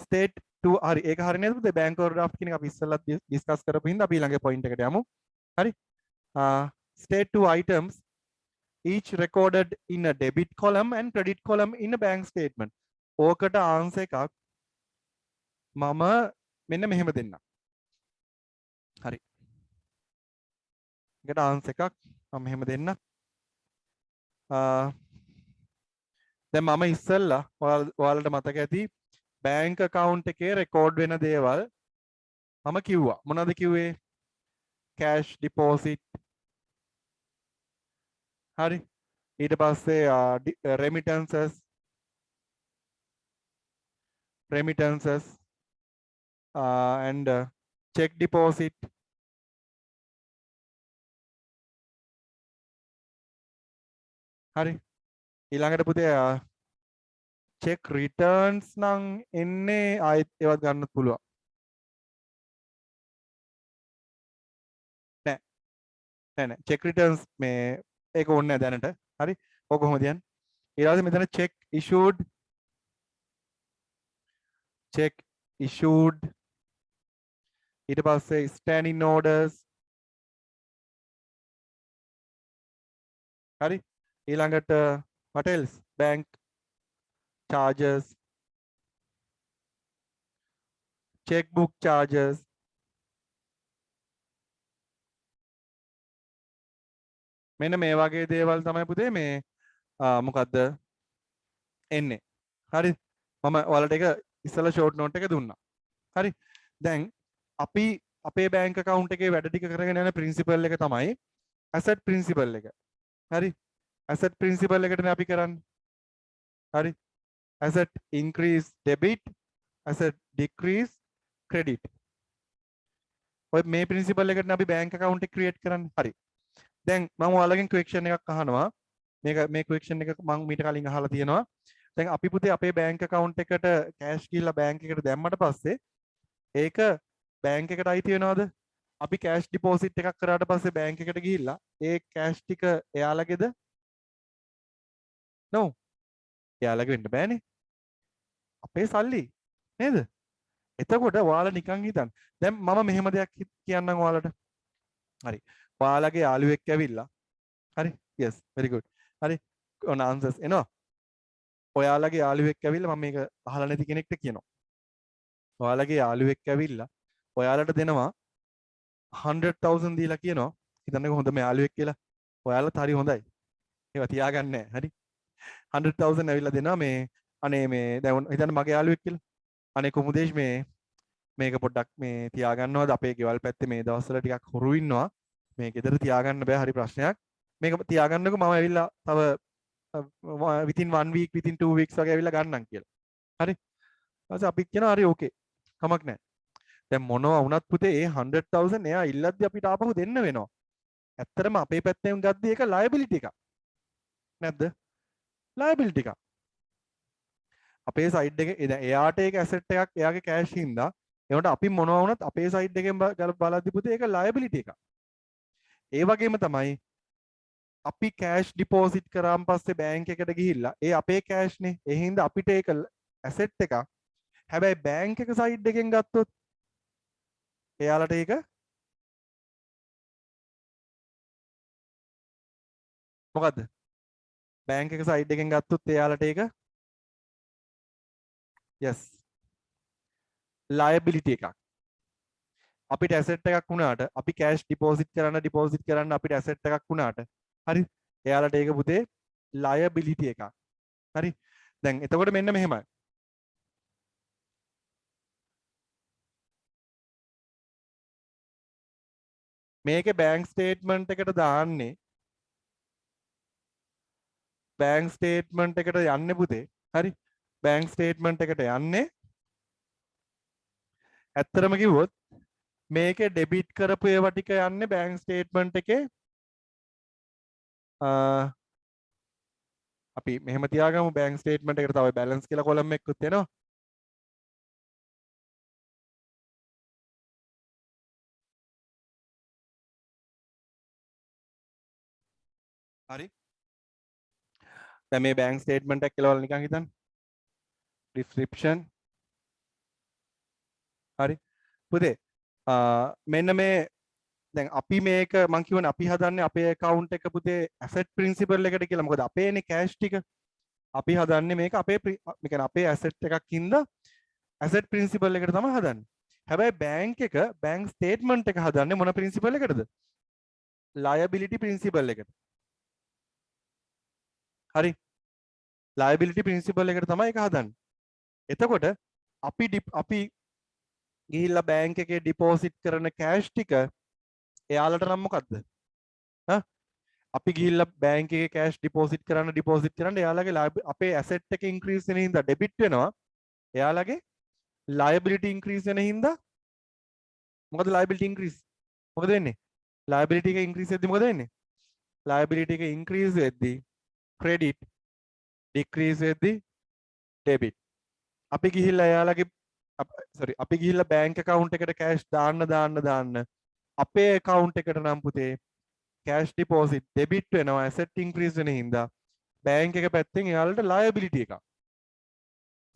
state to හරි ඒක හරි නේද පුතේ bank overdraft කියන එක අපි ඉස්සෙල්ලා discuss කරපු හින්දා අපි ළඟ point එකට යමු. හරි. State two items each recorded in a debit column and credit column in a bank statement. ඕකට answer එකක් මම මෙන්න මෙහෙම දෙන්න. හරි. ඒකට answer එකක් මම මෙහෙම දෙන්න. දැන් මම ඉස්සෙල්ලා ඔයාලට මතක ඇති bank account එකේ record වෙන දේවල් මම කිව්වා. මොනවද කිව්වේ? cash deposit. හරි. ඊට පස්සේ remittances and check deposit. හරි. ඊළඟට පුතේ check returns නම් එන්නේ ආයෙත් ඒවත් ගන්නත් පුළුවන්. නෑ check returns මේ ඒක ඕනේ නැහැ දැනට. හරි. ඔක කොහොමද යන්නේ? ඊළඟට මෙතන check issued ඊට පස්සේ standing orders. හරි. ඊළඟට what else? bank charges, checkbook charges. මෙන්න මේ වගේ දේවල් තමයි පුතේ මේ මොකද්ද එන්නේ. හරි. මම ඔයාලට ඒක ඉස්සලා short note එක දුන්නා. හරි. දැන් අපි අපේ bank account එකේ වැඩ ටික කරගෙන යන principle එක තමයි asset principle එක. හරි. asset principle එකටනේ අපි කරන්නේ. හරි. asset increase debit, asset decrease credit. ඔය මේ principle එකටනේ අපි bank account එක create කරන්නේ. හරි. දැන් මම ඔයාලගෙන් ක්වෙස්චන් එකක් අහනවා. මේ ක්වෙස්චන් එක මම මීට කලින් අහලා තියෙනවා. දැන් අපි පුතේ අපේ බැංක් account එකට කෑෂ් ගිහලා බැංක් එකට දැම්මට පස්සේ ඒක බැංක් එකට අයිති වෙනවද? අපි කෑෂ් ඩිපොසිට් එකක් කරාට පස්සේ බැංක් එකට ගිහිල්ලා ඒ කෑෂ් ටික එයාලගේද? no. එයාලගේ වෙන්න බෑනේ. අපේ සල්ලි නේද? එතකොට ඔයාලා නිකන් හිතන්න. දැන් මම මෙහෙම දෙයක් කියන්නම් ඔයාලට. හරි. ඔයාලගේ යාළුවෙක් ඇවිල්ලා. හරි. yes very good. හරි. ඔන්න answers එනවා. ඔයාලගේ යාළුවෙක් ඇවිල්ලා මම මේක අහලා නැති කෙනෙක්ට කියනවා. ඔයාලගේ යාළුවෙක් ඇවිල්ලා ඔයාලට දෙනවා 100,000 දීලා කියනවා. හිතන්නකෝ හොඳම යාළුවෙක් කියලා. ඔයාලත් හරි හොඳයි. ඒවා තියාගන්න නැහැ. හරි. 100,000 ඇවිල්ලා දෙනවා මේ අනේ මේ දැන් හිතන්න මගේ යාළුවෙක් කියලා. අනේ කුමුදේෂ් මේක පොඩ්ඩක් මේ තියාගන්නවද අපේ ගෙවල් පැත්තේ මේ දවස්වල ටිකක් හොරු ඉන්නවා. මේ ගෙදර තියාගන්න බෑ හරි ප්‍රශ්නයක්. මේක තියාගන්නකෝ මම ඇවිල්ලා තව within 1 week within 2 weeks වගේ ඇවිල්ලා ගන්නම් කියලා. හරි. ඊපස්සේ අපි කියනවා හරි ඕකේ. කමක් නැහැ. දැන් මොනවා වුණත් පුතේ ඒ 100,000 එයා ඉල්ලද්දි අපිට ආපහු දෙන්න වෙනවා. ඇත්තටම අපේ පැත්තෙන් ගද්දි ඒක liability එකක්. නැද්ද? liability එකක්. අපේ සයිඩ් එකේ දැන් එයාට ඒක ඇසෙට් එකක් එයාගේ කෑෂ් හින්දා ඒකට අපි මොනවා වුණත් අපේ සයිඩ් එකෙන් බලද්දි පුතේ ඒක liability එකක්. ඒ වගේම තමයි අපි කෑෂ් ඩිපොසිට් කරාන් පස්සේ බැංක් එකට ගිහිල්ලා ඒ අපේ කෑෂ් නේ. ඒ හින්දා අපිට ඒක ඇසෙට් එකක්. හැබැයි බැංක් එක සයිඩ් එකෙන් ගත්තොත් එයාලට ඒක මොකද්ද? බැංක් එක සයිඩ් එකෙන් ගත්තොත් එයාලට ඒක yes liability එකක්. අපිට ඇසෙට් එකක් වුණාට අපි කෑෂ් ඩිපොසිට් කරන්න අපිට ඇසෙට් එකක් වුණාට හරි එයාලට ඒක පුතේ liability එකක්. හරි. දැන් එතකොට මෙන්න මෙහෙමයි. මේකේ බැංක් ස්ටේට්මන්ට් එකට දාන්නේ බැංක් ස්ටේට්මන්ට් එකට යන්නේ පුතේ. හරි. බැංක් ස්ටේට්මන්ට් එකට යන්නේ ඇත්තටම කිව්වොත් මේකේ ඩෙබිට් කරපු ඒවා ටික යන්නේ බැංක් ස්ටේට්මන්ට් එකේ අපි මෙහෙම තියාගමු බැංක් ස්ටේට්මන්ට් එකට තව බැලන්ස් කියලා කොලම් එකකුත් එනවා. හරි. දැන් මේ බැංක් ස්ටේට්මන්ට් එක කියලා නිකන් හිතන්න. description හරි. පුතේ මෙන්න මේ දැන් අපි මේක මං කියවනේ අපි හදන්නේ අපේ account එක පුතේ asset principal එකට කියලා. මොකද අපේනේ cash ටික. අපි හදන්නේ මේක අපේ මේ කියන්නේ අපේ asset එකක් හින්දා asset principal එකට තමයි හදන්නේ. හැබැයි බැංක් එක බැංක් ස්ටේට්මන්ට් එක හදන්නේ මොන principal එකටද? liability principal එකට. හරි. liability principal එකට තමයි ඒක හදන්නේ. එතකොට අපි ගිහිල්ලා බැංක් එකේ ඩිපොසිට් කරන කෑෂ් ටික එයාලට නම් මොකද්ද? අපි ගිහිල්ලා බැංක් එකේ කෑෂ් ඩිපොසිට් කරන්න එයාලගේ අපේ ඇසෙට් එක ඉන්ක්‍රීස් වෙන හින්දා ඩෙබිට් වෙනවා. එයාලගේ liability ඉන්ක්‍රීස් වෙන හින්දා මොකද liability ඉන්ක්‍රීස්? මොකද වෙන්නේ? liability එක ඉන්ක්‍රීස් වෙද්දි මොකද වෙන්නේ? liability එක ඉන්ක්‍රීස් වෙද්දි credit decrease වෙද්දි debit. අපි ගිහිල්ලා එයාලගේ අපි ගිහිල්ලා බැංක් account එකට කෑෂ් දාන්න අපේ account එකට නම් පුතේ cash deposit debit වෙනවා asset increase වෙන හින්දා බැංක් එක පැත්තෙන් එයාලට liability එකක්.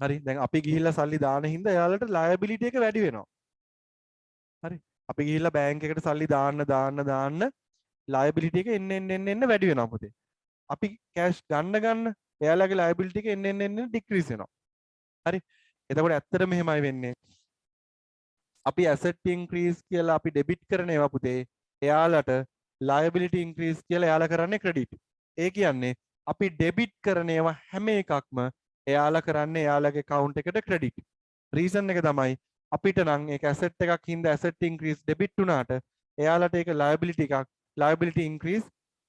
හරි. දැන් අපි ගිහිල්ලා සල්ලි දාන හින්දා එයාලට liability එක වැඩි වෙනවා. හරි. අපි ගිහිල්ලා බැංක් එකට සල්ලි දාන්න liability එක එන්න වැඩි වෙනවා පුතේ. අපි cash ගන්න එයාලගේ liability එක එන්න decrease වෙනවා. හරි. එතකොට ඇත්තට මෙහෙමයි වෙන්නේ. අපි asset increase කියලා අපි debit කරන ඒවා පුතේ එයාලට liability increase කියලා එයාලා කරන්නේ credit. ඒ කියන්නේ අපි debit කරන ඒවා හැම එකක්ම එයාලා කරන්නේ එයාලගේ account එකට credit. reason එක තමයි අපිට නම් ඒක asset එකක් හින්දා asset increase debit වුණාට එයාලට ඒක liability එකක් liability increase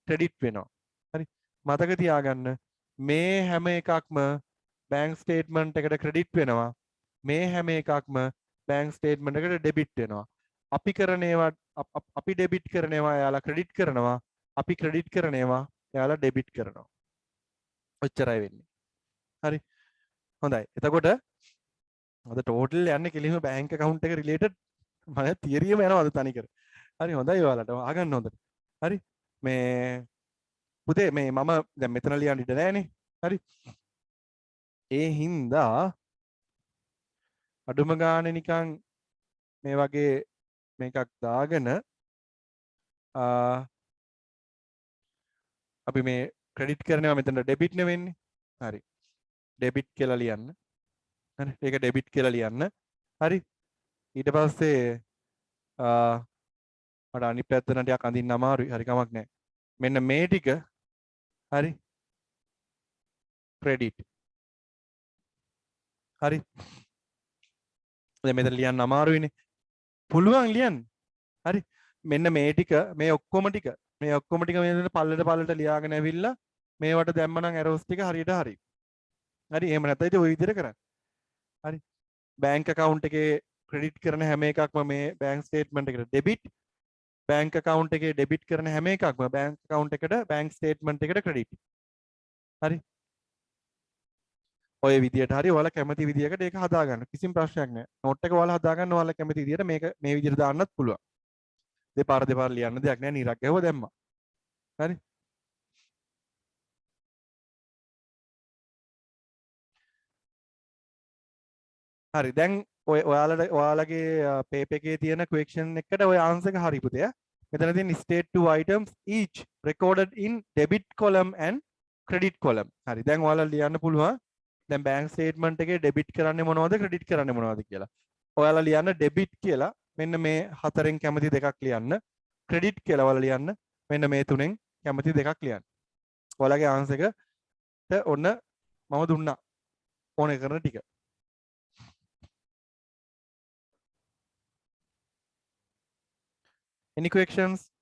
credit වෙනවා. හරි. මතක තියාගන්න මේ හැම එකක්ම bank statement එකට credit වෙනවා. මේ හැම එකක්ම bank statement එකට debit වෙනවා. අපි කරන ඒවා අපි debit කරන ඒවා එයාලා credit කරනවා. අපි ක්‍රෙඩිට් කරන ඒවා එයාලා ඩෙබිට් කරනවා. ඔච්චරයි වෙන්නේ. හරි. හොඳයි. එතකොට අද ටෝටල් යන්නේ කෙලින්ම බැංක් account එක රිලේටඩ් මම තියරියම යනවා අද තනිකර. හරි හොඳයි ඔයාලට ආගන්න හොඳට. හරි. මේ පුතේ මේ මම දැන් මෙතන ලියන්න ඉඩ නැහැනේ. හරි. ඒ හින්දා අඩුම ගානේ නිකන් මේ වගේ මේකක් දාගෙන අපි මේ ක්‍රෙඩිට් කරනවා මෙතන ඩෙබිට් නෙවෙන්නේ. හරි. ඩෙබිට් කියලා ලියන්න. හරි. ඒක ඩෙබිට් කියලා ලියන්න. හරි. ඊට පස්සේ මට අනිත් පැත්තට ටිකක් අඳින්න අමාරුයි. හරි කමක් නැහැ. මෙන්න මේ ටික හරි ක්‍රෙඩිට්. හරි. දැන් මෙතන ලියන්න අමාරුයිනේ. පුළුවන් ලියන්න. හරි. මෙන්න මේ ටික මේ ඔක්කොම ටික මේ පල්ලට ලියාගෙන ඇවිල්ලා මේවට දැම්මනම් ඇරෝස් ටික හරියට හරි. හරි. එහෙම නැත්නම් ඉතින් ওই විදිහට කරන්න. හරි. බැංක් account එකේ ක්‍රෙඩිට් කරන හැම එකක්ම මේ බැංක් ස්ටේට්මන්ට් එකට ඩෙබිට්. බැංක් account එකේ ඩෙබිට් කරන හැම එකක්ම බැංක් account එකට බැංක් ස්ටේට්මන්ට් එකට ක්‍රෙඩිට්. හරි. ඔය විදියට හරි ඔයාලා කැමති විදියකට ඒක හදාගන්න. කිසිම ප්‍රශ්නයක් නැහැ. නෝට් එක ඔයාලා හදාගන්න ඔයාලා කැමති විදියට මේක මේ විදියට දාන්නත් පුළුවන්. දෙපාර ලියන්න දෙයක් නැහැ. නිරක් ගැහුව දැම්මා. හරි. හරි. දැන් ඔයාලගේ පේපර් එකේ තියෙන ක්වෙස්චන් එකට ඔය ආන්සර් එක හරි පුතේ. මෙතන තියෙන state two items each recorded in debit column and credit column. හරි. දැන් ඔයාලා ලියන්න පුළුවන්. දැන් බැංක් ස්ටේට්මන්ට් එකේ ඩෙබිට් කරන්නේ මොනවද ක්‍රෙඩිට් කරන්නේ මොනවද කියලා. ඔයාලා ලියන්න ඩෙබිට් කියලා මෙන්න මේ හතරෙන් කැමති දෙකක් ලියන්න. ක්‍රෙඩිට් කියලා ඔයාලා ලියන්න මෙන්න මේ තුනෙන් කැමති දෙකක් ලියන්න. ඔයාලගේ ආන්සර් එකට ඔන්න මම දුන්නා ඕනේ කරන ටික. Any questions?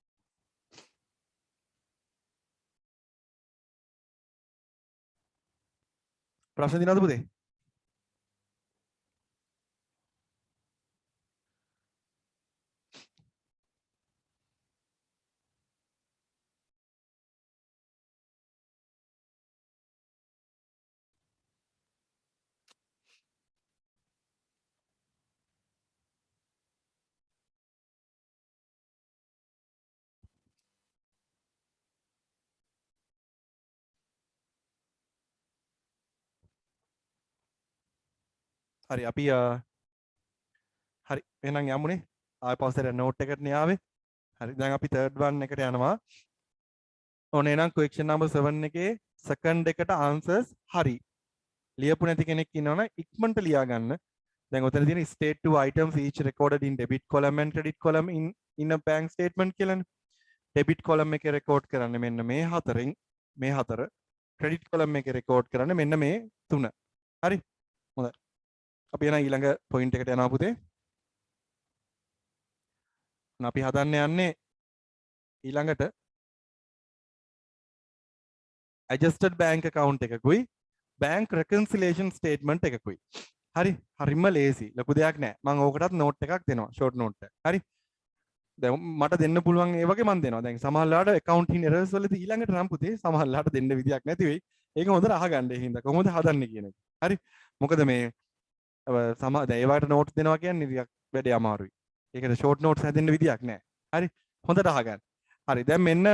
ප්‍රශ්න දිනවද පුතේ? හරි අපි හරි එහෙනම් යමුනේ ආයෙ පස්සේ නෝට් එකට න්යාවේ හරි දැන් අපි third one එකට යනවා ඕන එහෙනම් question number 7 එකේ second එකට answers හරි ලියපු නැති කෙනෙක් ඉන්නවනම් ඉක්මනට ලියා ගන්න දැන් ඔතන තියෙන state two items each recorded in debit column and credit column in a bank statement කියලානේ debit column එකේ record කරන්න මෙන්න මේ හතරෙන් මේ හතර credit column එකේ record කරන්න මෙන්න මේ තුන හරි හොඳයි අපි එන ඊළඟ පොයින්ට් එකට යනවා පුතේ. අපි හදන්න යන්නේ ඊළඟට adjusted bank account එකකුයි bank reconciliation statement එකකුයි. හරි හරිම ලේසි. ලොකු දෙයක් නෑ. මම ඕකටත් නෝට් එකක් දෙනවා. ෂෝට් නෝට් එක. හරි. දැන් මට දෙන්න පුළුවන් ඒ වගේ මම දෙනවා. දැන් සමහරලාට accounting errors වලදී ඊළඟට නම් පුතේ සමහරලාට දෙන්න විදියක් නැති වෙයි. ඒක හොඳට අහගන්න. ඒ හින්දා කොහොමද හදන්නේ කියන එක. හරි. මොකද මේ ඒවට නෝට් දෙනවා කියන්නේ ටිකක් වැඩේ අමාරුයි. ඒකට ෂෝට් නෝට්ස් හැදෙන්න විදියක් නැහැ. හරි. හොඳට අහගන්න. හරි. දැන් මෙන්න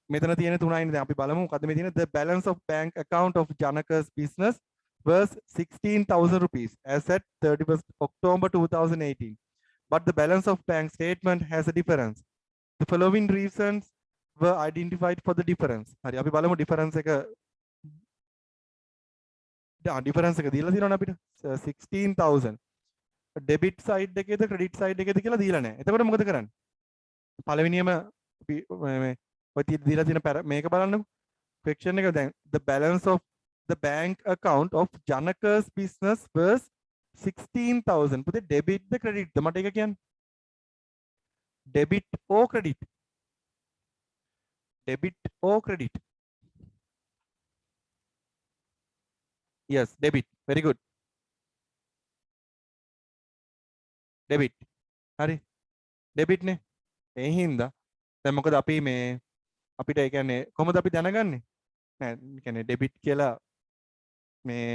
මෙතන තියෙන තුනයිනේ දැන් අපි බලමු මොකද්ද මේ තියෙන the balance of bank account of Janaka's business was 16,000 rupees as at 31st October 2018. But the balance of bank statement has a difference. The following reasons were identified for the difference. හරි අපි බලමු difference එක difference එක දීලා තියෙනවනේ අපිට 16000 debit side එකේද credit side එකේද කියලා දීලා නැහැ. එතකොට මොකද කරන්නේ? පළවෙනියම අපි මේ ඔය දීලා තියෙන මේක බලන්නකෝ. question එක දැන් the balance of the bank account of Janaka's business was 16000. පුතේ debit ද credit ද මට ඒක කියන්න. debit or credit? debit or credit? Yes, debit. Very good. Debit. හරි. debit නේ. ඒ හින්දා දැන් මොකද අපි මේ අපිට ඒ කියන්නේ කොහොමද අපි දැනගන්නේ? නෑ කියන්නේ ඩෙබිට් කියලා මේ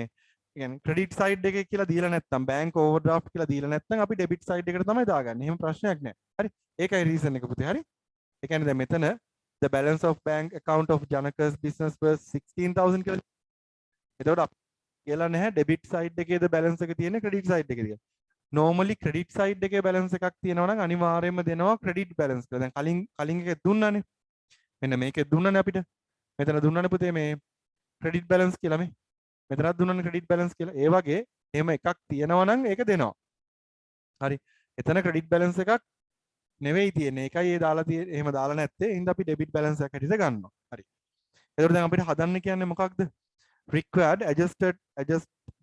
කියන්නේ ක්‍රෙඩිට් සයිඩ් එකේ කියලා දීලා නැත්නම් බැංක් ඕවර්ඩ්‍රාෆ්ට් කියලා දීලා නැත්නම් අපි ඩෙබිට් සයිඩ් එකට තමයි දාගන්නේ. එහෙම ප්‍රශ්නයක් නෑ. හරි. ඒකයි රීසන් එක පුතේ. හරි. ඒ කියන්නේ දැන් මෙතන the balance of bank account of Janaka's business was 16,000 කියලා. එතකොට අපි කියලා නැහැ ඩෙබිට් සයිඩ් එකේද බැලන්ස් එක තියෙන්නේ ක්‍රෙඩිට් සයිඩ් එකේද කියලා. normally ක්‍රෙඩිට් සයිඩ් එකේ බැලන්ස් එකක් තියෙනවා නම් අනිවාර්යයෙන්ම දෙනවා ක්‍රෙඩිට් බැලන්ස් කියලා. දැන් කලින් එකේ දුන්නානේ. මෙන්න මේකේ දුන්නානේ අපිට. මෙතන දුන්නානේ පුතේ මේ ක්‍රෙඩිට් බැලන්ස් කියලා මේ. මෙතනත් දුන්නානේ ක්‍රෙඩිට් බැලන්ස් කියලා. ඒ වගේ එහෙම එකක් තියෙනවා නම් ඒක දෙනවා. හරි. එතන ක්‍රෙඩිට් බැලන්ස් එකක් නෙවෙයි තියෙන්නේ. ඒකයි ඒ දාලා තියෙන්නේ. එහෙම දාලා නැත්තේ. එහෙනම් අපි ඩෙබිට් බැලන්ස් එකක් හැටියට ගන්නවා. හරි. එතකොට දැන් අපිට හදන්න කියන්නේ මොකක්ද? Required adjust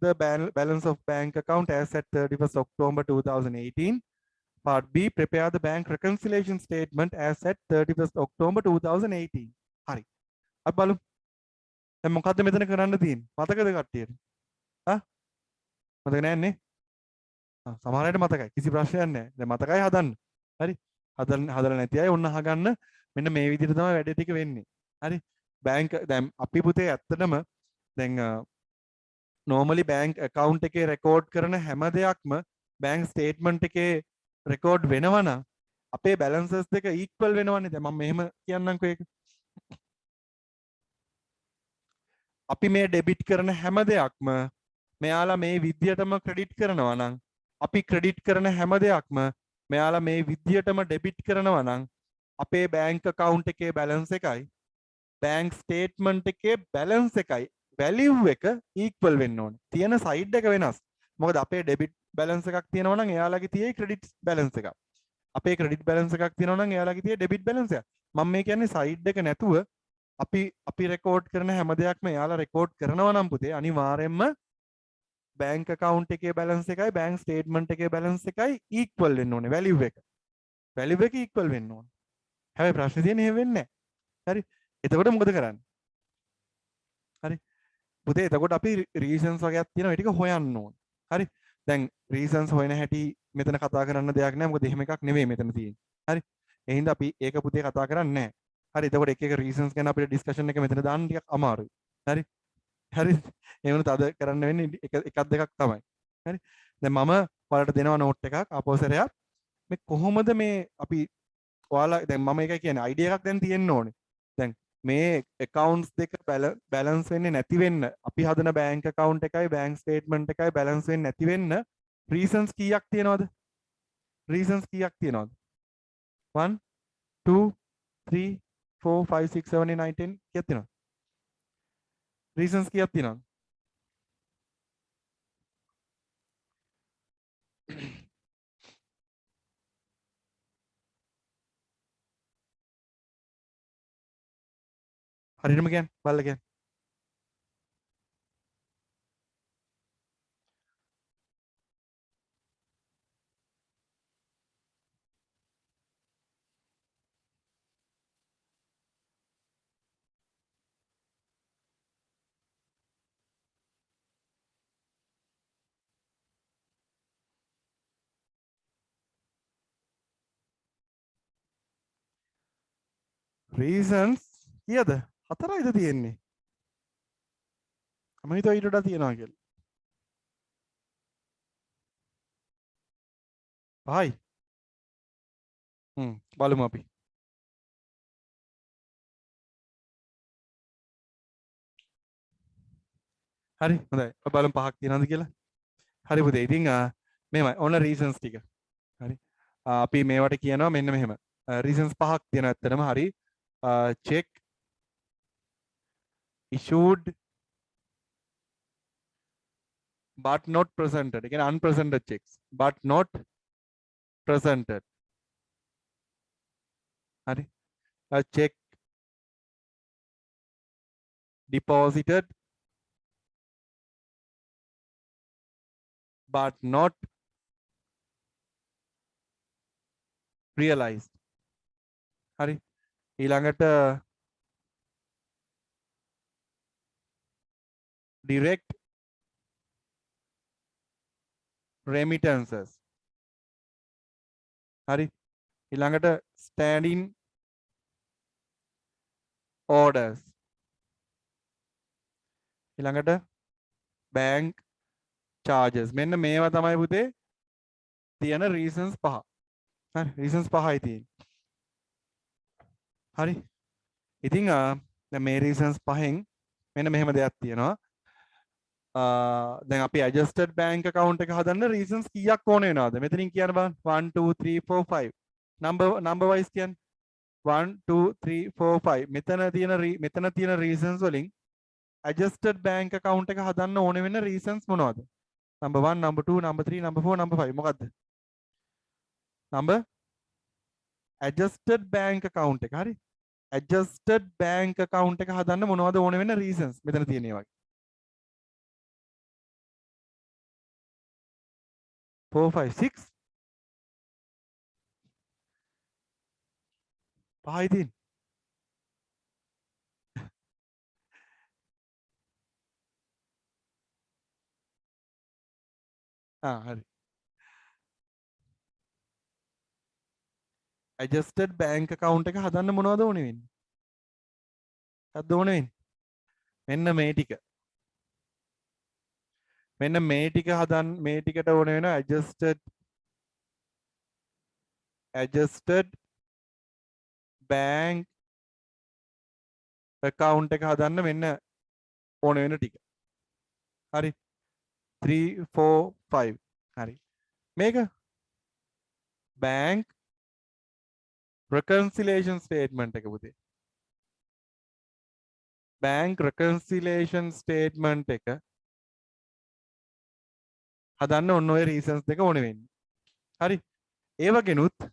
the balance of bank account as at 31st October 2018. Part B, prepare the bank reconciliation statement as at 31st October 2018. හරි. අපි බලමු. දැන් මොකද්ද මෙතන කරන්න තියෙන්නේ? මතකද කට්ටියට? මතක නැන්නේ? සමහර අයට මතකයි. කිසි ප්‍රශ්නයක් නැහැ. දැන් මතකයි හදන්න. හරි. හදලා නැති අය ඔන්න අහගන්න. මෙන්න මේ විදිහට තමයි වැඩ ටික වෙන්නේ. හරි. බැංක් දැන් අපි පුතේ ඇත්තටම දැන් normally bank account එකේ record කරන හැම දෙයක්ම bank statement එකේ record වෙනවා නම් අපේ balances දෙක equal වෙනවනේ. දැන් මම මෙහෙම කියන්නම්කෝ ඒක. අපි මේ debit කරන හැම දෙයක්ම මෙයාලා මේ විදියටම credit කරනවා නම් අපි credit කරන හැම දෙයක්ම මෙයාලා මේ විදියටම debit කරනවා නම් අපේ bank account එකේ balance එකයි bank statement එකේ balance එකයි value එක equal වෙන්න ඕනේ. තියෙන side එක වෙනස්. මොකද අපේ debit balance එකක් තියෙනවා නම් එයාලගේ තියෙයි credit balance එකක්. අපේ credit balance එකක් තියෙනවා නම් එයාලගේ තියෙයි debit balance එකක්. මම මේ කියන්නේ side එක නැතුව අපි record කරන හැම දෙයක්ම එයාලා record කරනවා නම් පුතේ අනිවාර්යයෙන්ම bank account එකේ balance එකයි bank statement එකේ balance එකයි equal වෙන්න ඕනේ value එක. value එක equal වෙන්න ඕනේ. හැබැයි ප්‍රශ්නේ තියෙන්නේ එහෙම වෙන්නේ නැහැ. හරි. එතකොට මොකද කරන්නේ? හරි. පුතේ එතකොට අපි reasons වගේක් තියෙනවා ඒ ටික හොයන්න ඕන. හරි. දැන් reasons හොයන හැටි මෙතන කතා කරන්න දෙයක් නැහැ. මොකද එහෙම එකක් නෙවෙයි මෙතන තියෙන්නේ. හරි. ඒ හින්දා අපි ඒක පුතේ කතා කරන්නේ නැහැ. හරි. එතකොට එක එක reasons ගැන අපිට discussion එක මෙතන දාන්න ටිකක් අමාරුයි. හරි. හරි. ඒ වුණත් අද කරන්න වෙන්නේ එකක් දෙකක් තමයි. හරි. දැන් මම ඔයාලට දෙනවා note එකක් අපෝසරයක්. මේ කොහොමද මේ අපි ඔයාලා දැන් මම එකයි කියන්නේ idea එකක් දැන් තියෙන්න ඕනේ. දැන් මේ accounts දෙක balance වෙන්නේ නැති වෙන්න අපි හදන bank account එකයි bank statement එකයි balance වෙන්නේ නැති වෙන්න reasons කීයක් තියෙනවද? reasons කීයක් තියෙනවද? 1 2 3 4 5 6 7 8 9 10 කීයක් තියෙනවද? reasons කීයක් තියෙනවද? හරියටම කියන්න බලලා කියන්න. reasons කීයද? 4යිද තියෙන්නේ? මම හිතුවා ඊට වඩා තියෙනවා කියලා. 5යි. බලමු අපි. හරි හොඳයි. අපි බලමු 5ක් තියෙනවද කියලා. හරි පුතේ. ඉතින් මෙහෙමයි. ඔන්න reasons ටික. හරි. අපි මේවට කියනවා මෙන්න මෙහෙම. reasons 5ක් තියෙනවා ඇත්තටම. හරි. check issued but not presented. Again unpresented checks but not presented. Hari. A check deposited but not realized. Hari. ඊළඟට direct remittances. Hari. ඊළඟට standing orders ඊළඟට bank charges මෙන්න මේවා තමයි පුතේ තියෙන reasons පහ හරි reasons පහයි තියෙන්නේ හරි ඉතින් දැන් මේ reasons පහෙන් මෙන්න මෙහෙම දෙයක් තියෙනවා දැන් අපි adjusted bank account එක හදන්න reasons කීයක් ඕන වෙනවද මෙතනින් කියන්න බලන්න 1 2 3 4 5 number wise කියන්න 1 2 3 4 5 මෙතන තියෙන reasons වලින් adjusted bank account එක හදන්න ඕන වෙන reasons මොනවද number 1 number 2 number 3 number 4 number 5 මොකද්ද number adjusted bank account එක හරි adjusted bank account එක හදන්න මොනවද ඕන වෙන reasons මෙතන තියෙන ඒවා 4 5 6 පහයි තියෙන්නේ හරි adjusted bank account එක හදන්න මොනවද ඕනේ වෙන්නේ? මොකක්ද ඕනේ වෙන්නේ? මෙන්න මේ ටික. මෙන්න මේ ටික මේ ටිකට ඕනේ වෙන adjusted bank account එක හදන්න මෙන්න ඕනේ වෙන ටික. හරි. 3 4 5 හරි. මේක bank reconciliation statement එක පුතේ. bank reconciliation statement එක හදන්න ඔන්න ඔය reasons දෙක ඕනේ වෙන්නේ. හරි. ඒ වගේනුත්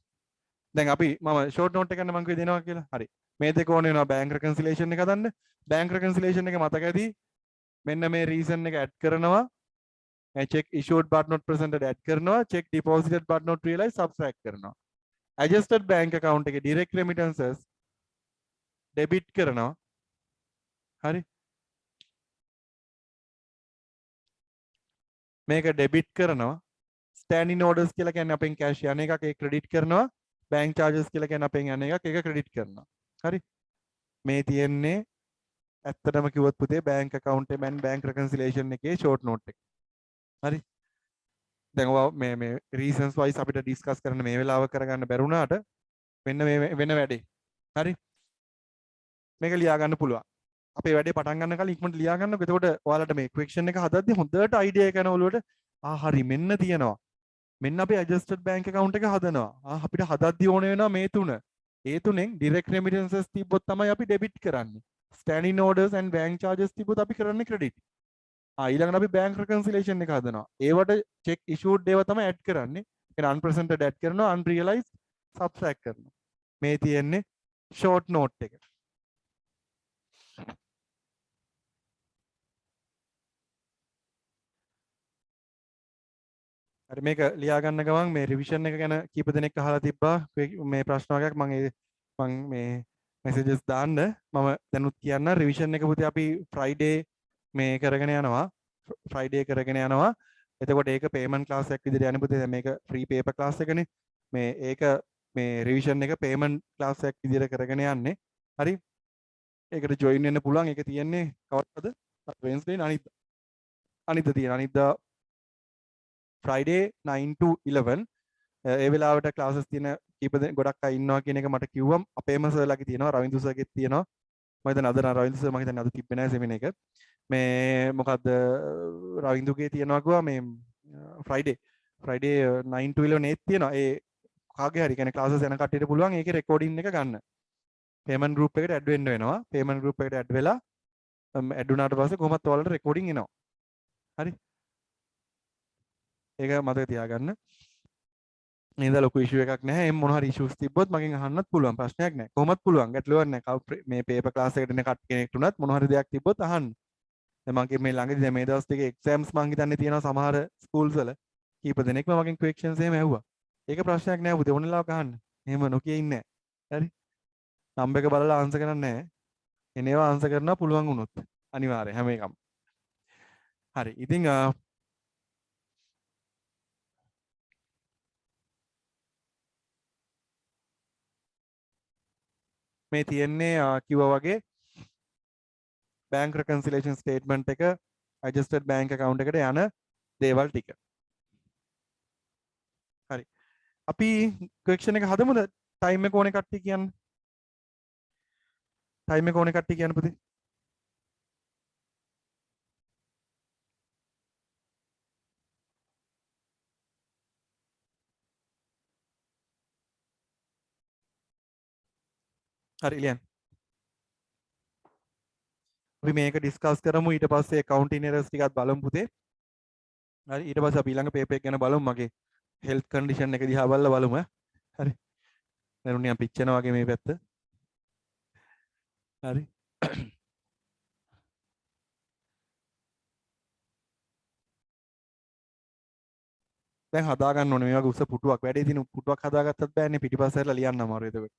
දැන් අපි මම short note එකක් මම කිව්වේ දෙනවා කියලා. හරි. මේ දෙක ඕනේ වෙනවා bank reconciliation එක හදන්න. bank reconciliation එක මතක ඇති. මෙන්න මේ reason එක add කරනවා. check issued but not presented add කරනවා. check deposited but not realized subtract කරනවා. adjusted bank account එකේ direct remittances debit කරනවා. හරි. මේක debit කරනවා. standing orders කියලා කියන්නේ අපෙන් cash යන එකක් ඒක credit කරනවා. bank charges කියලා කියන්නේ අපෙන් යන එකක් ඒක credit කරනවා. හරි. මේ තියෙන්නේ ඇත්තටම කිව්වොත් පුතේ bank account එකේ bank reconciliation එකේ short note එක. හරි. දැන් ඔය මේ reasons wise අපිට discuss කරන්න මේ වෙලාව කරගන්න බැරුණාට මෙන්න මේ වෙන වැඩේ. හරි. මේක ලියා ගන්න පුළුවන්. අපේ වැඩේ පටන් ගන්න කලින් ඉක්මනට ලියා ගන්නකො. එතකොට ඔයාලට මේ equation එක හදද්දි හොඳට idea එක යන ඔළුවට හරි මෙන්න තියෙනවා. මෙන්න අපේ adjusted bank account එක හදනවා. අපිට හදද්දි ඕන වෙනවා මේ තුන. ඒ තුනෙන් direct remittances තිබ්බොත් තමයි අපි debit කරන්නේ. standing orders and bank charges තිබ්බොත් අපි කරන්නේ credit. ඊළඟට අපි bank reconciliation එක හදනවා. ඒවට check issued ඒවා තමයි add කරන්නේ. ඒ unpresented add කරනවා, unrealized subtract කරනවා. මේ තියෙන්නේ short note එක. හරි මේක ලියා ගන්න ගමන් මේ රිවිෂන් එක ගැන කීප දෙනෙක් අහලා තිබ්බා මේ ප්‍රශ්න වගේක් මම මේ මෙසේජස් දාන්න මම දැනුත් කියන්න රිවිෂන් එක පුතේ අපි ෆ්‍රයිඩේ මේ කරගෙන යනවා ෆ්‍රයිඩේ කරගෙන යනවා එතකොට ඒක පේමන්ට් ක්ලාස් එකක් විදිහට යන්නේ පුතේ දැන් මේක ෆ්‍රී පේපර් ක්ලාස් එකනේ මේ ඒක මේ රිවිෂන් එක පේමන්ට් ක්ලාස් එකක් විදිහට කරගෙන යන්නේ හරි ඒකට ජොයින් වෙන්න පුළුවන් ඒක තියෙන්නේ කවද්ද වෙන්ස්ඩේ අනිද්දා තියෙන අනිද්දා Friday 9 to 11 ඒ වෙලාවට ක්ලාසස් තියෙන කීප ගොඩක් අය ඉන්නවා කියන එක මට කිව්වම් අපේම සර්ලාගේ තියෙනවා රවින්දු සර්ගෙත් තියෙනවා මම හිතන්නේ අද රවින්දු සර් මම හිතන්නේ අද තිබ්බේ නැහැ සෙමින එක මේ මොකද්ද රවින්දුගේ තියෙනවා කිව්වා මේ Friday 9 to 11 ඒත් තියෙනවා ඒ කාගේ හරි කියන්නේ ක්ලාසස් යන කට්ටියට පුළුවන් ඒකේ රෙකෝඩින් එක ගන්න පේමන්ට් ගෲප් එකට ඇඩ් වෙන්න වෙනවා පේමන්ට් ගෲප් එකට ඇඩ් වෙලා ඇඩ් වුණාට පස්සේ කොහොමත් ඔයාලට රෙකෝඩින් එනවා හරි ඒක මතක තියාගන්න. නේද ලොකු ඉෂුව එකක් නැහැ. එම් මොන හරි ඉෂුස් තිබ්බොත් මගෙන් අහන්නත් පුළුවන්. ප්‍රශ්නයක් නැහැ. කොහොමත් පුළුවන්. ගැටලුවක් නැහැ. මේ පේපර් ක්ලාස් එකට එන කෙනෙක්ට උනත් මොන හරි දෙයක් තිබ්බොත් අහන්න. දැන් මගේ මේ ළඟදී දැන් මේ දවස් දෙකේ එක්සෑම්ස් මං හිතන්නේ තියෙනවා සමහර ස්කූල්ස් වල. කීප දෙනෙක්ම මගෙන් ක්වෙස්චන්ස් එහෙම ඇහුවා. ඒක ප්‍රශ්නයක් නෑ පුතේ. ඕන වෙලාවක අහන්න. එහෙම නොකිය ඉන්නේ නැහැ. හරි. නම්බර් එක බලලා ආන්සර් කරන්නේ නැහැ. එනේවා ආන්සර් කරනවා පුළුවන් වුණොත්. අනිවාර්යයෙන් හැම එකම. හරි. ඉතින් මේ තියෙන්නේ කිව්වා වගේ bank reconciliation statement එක adjusted bank account එකට යන දේවල් ටික. හරි. අපි question එක හදමුද? time එක ඕනේ කට්ටිය කියන්න. time එක ඕනේ කට්ටිය කියන්න පුතේ. හරි ලියන්න. අපි මේක ඩිස්කස් කරමු ඊට පස්සේ accounting errors ටිකත් බලමු පුතේ. හරි ඊට පස්සේ අපි ඊළඟ පේපර් එක ගැන බලමු මගේ health condition එක දිහා බලලා බලමු ඈ. හරි. දැන් නිකන් පිච්චෙනවා වගේ මේ පැත්ත. හරි. දැන් හදා ගන්න ඕනේ මේ වගේ උස පුටුවක් වැඩේ දින පුටුවක් හදාගත්තත් බෑනේ පිටිපස්ස හැරලා ලියන්න අමාරුයි එතකොට.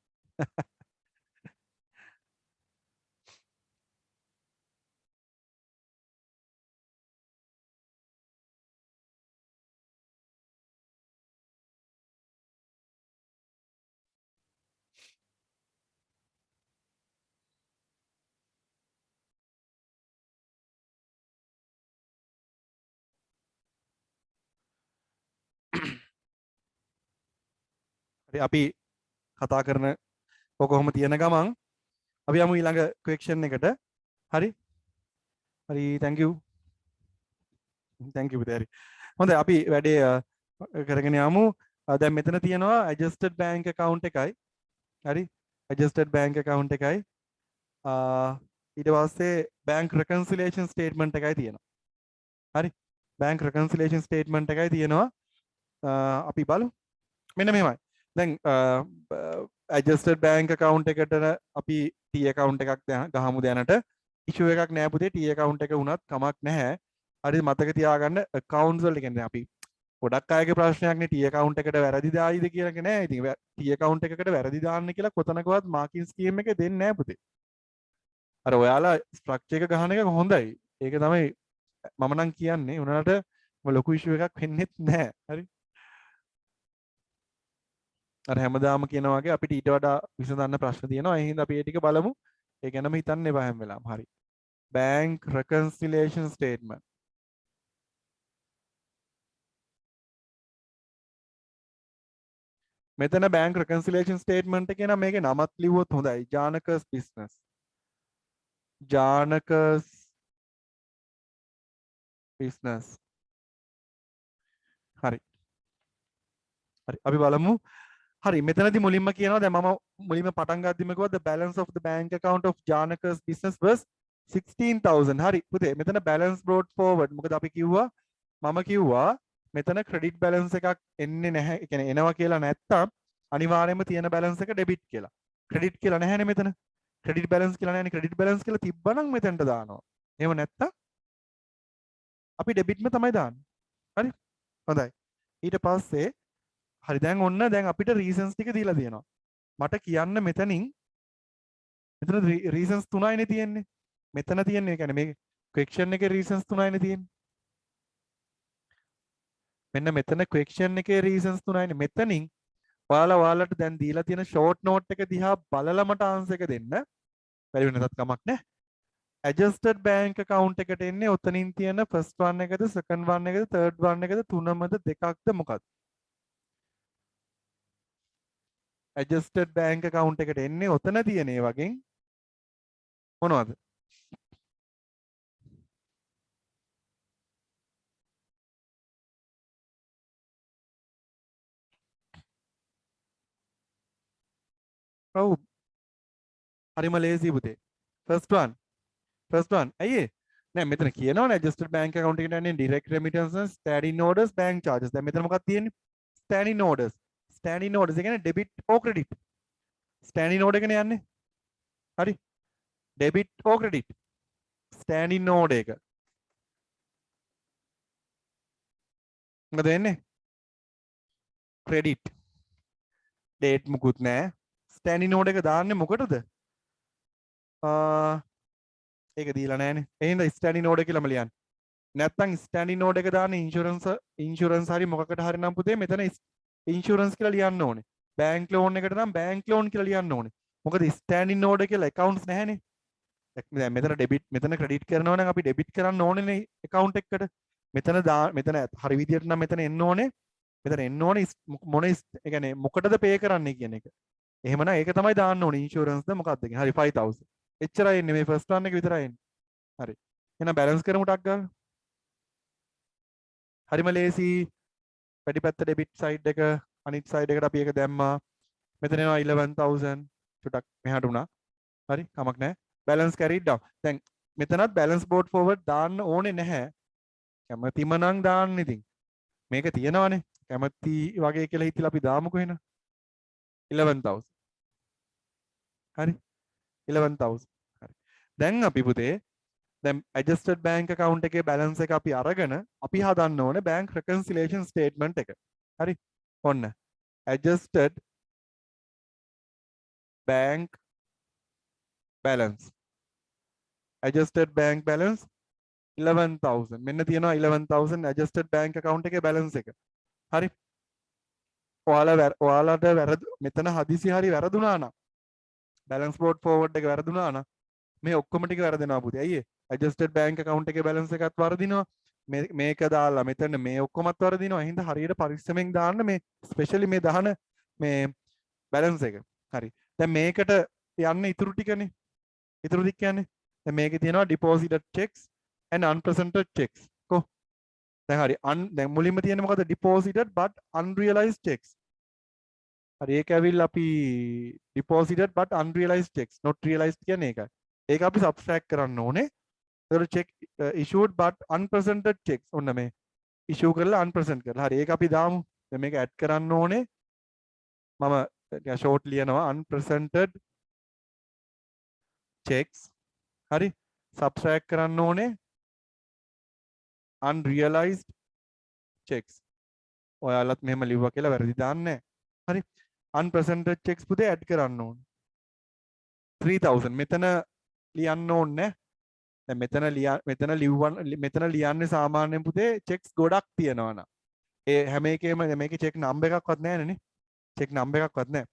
හරි අපි කතා කරන ඔක කොහොම තියෙන ගමන් අපි යමු ඊළඟ question එකට. හරි. හරි thank you. thank you පුතේ. හරි. හොඳයි අපි වැඩේ කරගෙන යමු. දැන් මෙතන තියෙනවා adjusted bank account එකයි. හරි. adjusted bank account එකයි. ඊට පස්සේ bank reconciliation statement එකයි තියෙනවා. හරි. bank reconciliation statement එකයි තියෙනවා. අපි බලමු. මෙන්න මෙහෙමයි. දැන් adjusted bank account එකට අපි T account එකක් ගහමු දැනට. issue එකක් නෑ පුතේ T account එක වුණත් කමක් නැහැ. හරි මතක තියාගන්න accounts වල කියන්නේ අපි ගොඩක් අයගේ ප්‍රශ්නයක් නේ T account එකට වැරදි දායිද කියලා එක නෑ. ඉතින් T account එකකට වැරදි දාන්න කියලා කොතනකවත් marking scheme එකේ දෙන්නේ නෑ පුතේ. අර ඔයාලා structure එක ගහන එක හොඳයි. ඒක තමයි මම නම් කියන්නේ. උනාට ලොකු issue එකක් වෙන්නෙත් නෑ. හරි. අර හැමදාම කියනා වගේ අපිට ඊට වඩා විසඳන්න ප්‍රශ්න තියෙනවා. ඒ හින්දා අපි ඒ ටික බලමු. ඒ ගැනම හිතන්න එපා හැම වෙලාවම. හරි. bank reconciliation statement. මෙතන bank reconciliation statement එකේ නම් මේකේ නමත් ලිව්වොත් හොඳයි. Janaka's business. Janaka's business. හරි. හරි. අපි බලමු. හරි මෙතනදී මුලින්ම කියනවා දැන් මම මුලින්ම පටන් ගද්දිම කිව්වා the balance of the bank account of Janaka's business was 16000. හරි පුතේ මෙතන balance brought forward. මොකද අපි කිව්වා මම කිව්වා මෙතන credit balance එකක් එන්නේ නැහැ. ඒ කියන්නේ එනවා කියලා නැත්තම් අනිවාර්යයෙන්ම තියෙන balance එක debit කියලා. credit කියලා නැහැනේ මෙතන. credit balance කියලා නැහැනේ. credit balance කියලා තිබ්බනම් මෙතනට දානවා. එහෙම නැත්තම් අපි debit ම තමයි දාන්නේ. හරි? හොඳයි. ඊට පස්සේ හරි දැන් ඔන්න දැන් අපිට reasons ටික දීලා තියෙනවා. මට කියන්න මෙතනින් මෙතන reasons තුනයිනේ තියෙන්නේ. මෙතන තියෙන්නේ කියන්නේ මේ question එකේ reasons තුනයිනේ තියෙන්නේ. මෙන්න මෙතන question එකේ reasons තුනයිනේ. මෙතනින් ඔයාලට දැන් දීලා තියෙන short note එක දිහා බලලා මට answer එක දෙන්න. බැරි වෙනසක් කමක් නැහැ. adjusted bank account එකට එන්නේ ඔතනින් තියෙන first one එකද second one එකද third one එකද තුනමද දෙකක්ද මොකක්ද? adjusted bank account එකට එන්නේ ඔතන තියෙන ඒ වගේ මොනවද? ඔව් හරිම ලේසි පුතේ. first one ඇයි නෑ මෙතන කියනවනේ adjusted bank account එකට යන්නේ direct remittances standing orders bank charges. දැන් මෙතන මොකක්ද තියෙන්නේ? standing orders ඒ කියන්නේ debit or credit. standing order එකනේ යන්නේ. හරි. debit or credit. standing order එක. මොකද වෙන්නේ? credit. date මුකුත් නෑ. standing order එක දාන්නේ මොකටද? ඒක දීලා නැහැනේ. එහෙනම් standing order කියලාම ලියන්න. නැත්තම් standing order එක දාන්නේ insurance හරි මොකකට හරි නම් පුතේ මෙතන insurance කියලා ලියන්න ඕනේ. bank loan එකට නම් bank loan කියලා ලියන්න ඕනේ. මොකද standing order කියලා accounts නැහැනේ. දැන් මෙතන ඩෙබිට් මෙතන ක්‍රෙඩිට් කරනවා නම් අපි ඩෙබිට් කරන්න ඕනේනේ account එකකට. මෙතන හරි විදියට නම් මෙතන එන්න ඕනේ. මෙතන එන්න ඕනේ ඒ කියන්නේ මොකටද පේ කරන්නේ කියන එක. එහෙමනම් ඒක තමයි දාන්න ඕනේ ඉන්ෂුරන්ස්ද මොකක්ද කියන්නේ. හරි 5000. එච්චරයි එන්නේ මේ ෆස්ට් වන් එක විතරයි එන්නේ. හරි. එහෙනම් බැලන්ස් කරමු ටක් ගාලා. හරිම ලේසි. පැටිපැත්ත ඩෙබිට් සයිඩ් එක අනිත් සයිඩ් එකට අපි ඒක දැම්මා. මෙතන එනවා 11000 චුටක් මෙහාට උනා. හරි කමක් නැහැ. Balance carried down. දැන් මෙතනත් බැලන්ස් බෝඩ් ෆෝවර්ඩ් දාන්න ඕනේ නැහැ. කැමතිම නම් දාන්න ඉතින්. මේක තියෙනවනේ. කැමති වගේ කියලා හිතලා අපි දාමුකෝ එහෙනම්. 11000. හරි. 11000. හරි. දැන් අපි පුතේ දැන් adjusted bank account එකේ balance එක අපි අරගෙන අපි හදන්න ඕනේ bank reconciliation statement එක. හරි. ඔන්න. adjusted bank balance. adjusted bank balance 11000. මෙන්න තියෙනවා 11000 adjusted bank account එකේ balance එක. හරි. ඔයාලට මෙතන හදිසි හරි වැරදුනා නම් balance board forward එක වැරදුනා නම් මේ ඔක්කොම ටික වැරදෙනවා පුතේ. අයියේ adjusted bank account එකේ balance එකත් වරදිනවා. මේක දාලා මෙතන මේ ඔක්කොමත් වරදිනවා. එහෙනම් හරියට පරිස්සමෙන් දාන්න මේ ස්පෙෂලි මේ දහන මේ balance එක. හරි. දැන් මේකට යන්න ඉතුරු ටිකනේ. ඉතුරු ටික කියන්නේ දැන් මේකේ තියෙනවා deposited checks and unpresented checks. කො දැන් හරි දැන් මුලින්ම තියෙන්නේ මොකද deposited but unrealized checks. හරි ඒක ඇවිල්ලා අපි deposited but unrealized checks not realized කියන්නේ ඒකයි. ඒක අපි subtract කරන්න ඕනේ. එතකොට check issued but unpresented checks ඔන්න මේ issue කරලා unpresent කරලා. හරි ඒක අපි දාමු. දැන් මේක add කරන්න ඕනේ. මම short ලියනවා unpresented checks. හරි subtract කරන්න ඕනේ unrealized checks. ඔයාලත් මෙහෙම ලිව්වා කියලා වැරදි දාන්නේ නැහැ. හරි unpresented checks පුතේ add කරන්න ඕනේ. 3000 මෙතන ලියන්න ඕනේ. දැන් මෙතන ලියන්නේ සාමාන්‍යයෙන් පුතේ checks ගොඩක් තියෙනවා නා. ඒ හැම එකේම මේකේ check number එකක්වත් නැහැ නේ. check number එකක්වත් නැහැ.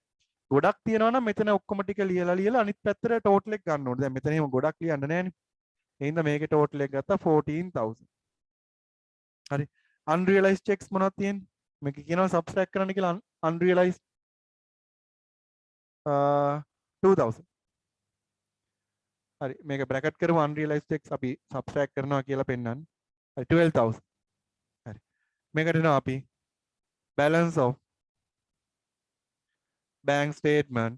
ගොඩක් තියෙනවා නම් මෙතන ඔක්කොම ටික ලියලා අනිත් පැත්තට total එක ගන්න ඕනේ. දැන් මෙතන එහෙම ගොඩක් ලියන්න නැහැ නේ. එහෙනම් මේකේ total එක ගත්තා 14000. හරි. unrealized checks මොනවද තියෙන්නේ? මේක කියනවා subtract කරන්න කියලා unrealized 2000. හරි මේක බ්‍රැකට් කරමු unrealized checks අපි subtract කරනවා කියලා පෙන්නන්න. හරි 12000. හරි. මේකට එනවා අපි balance of bank statement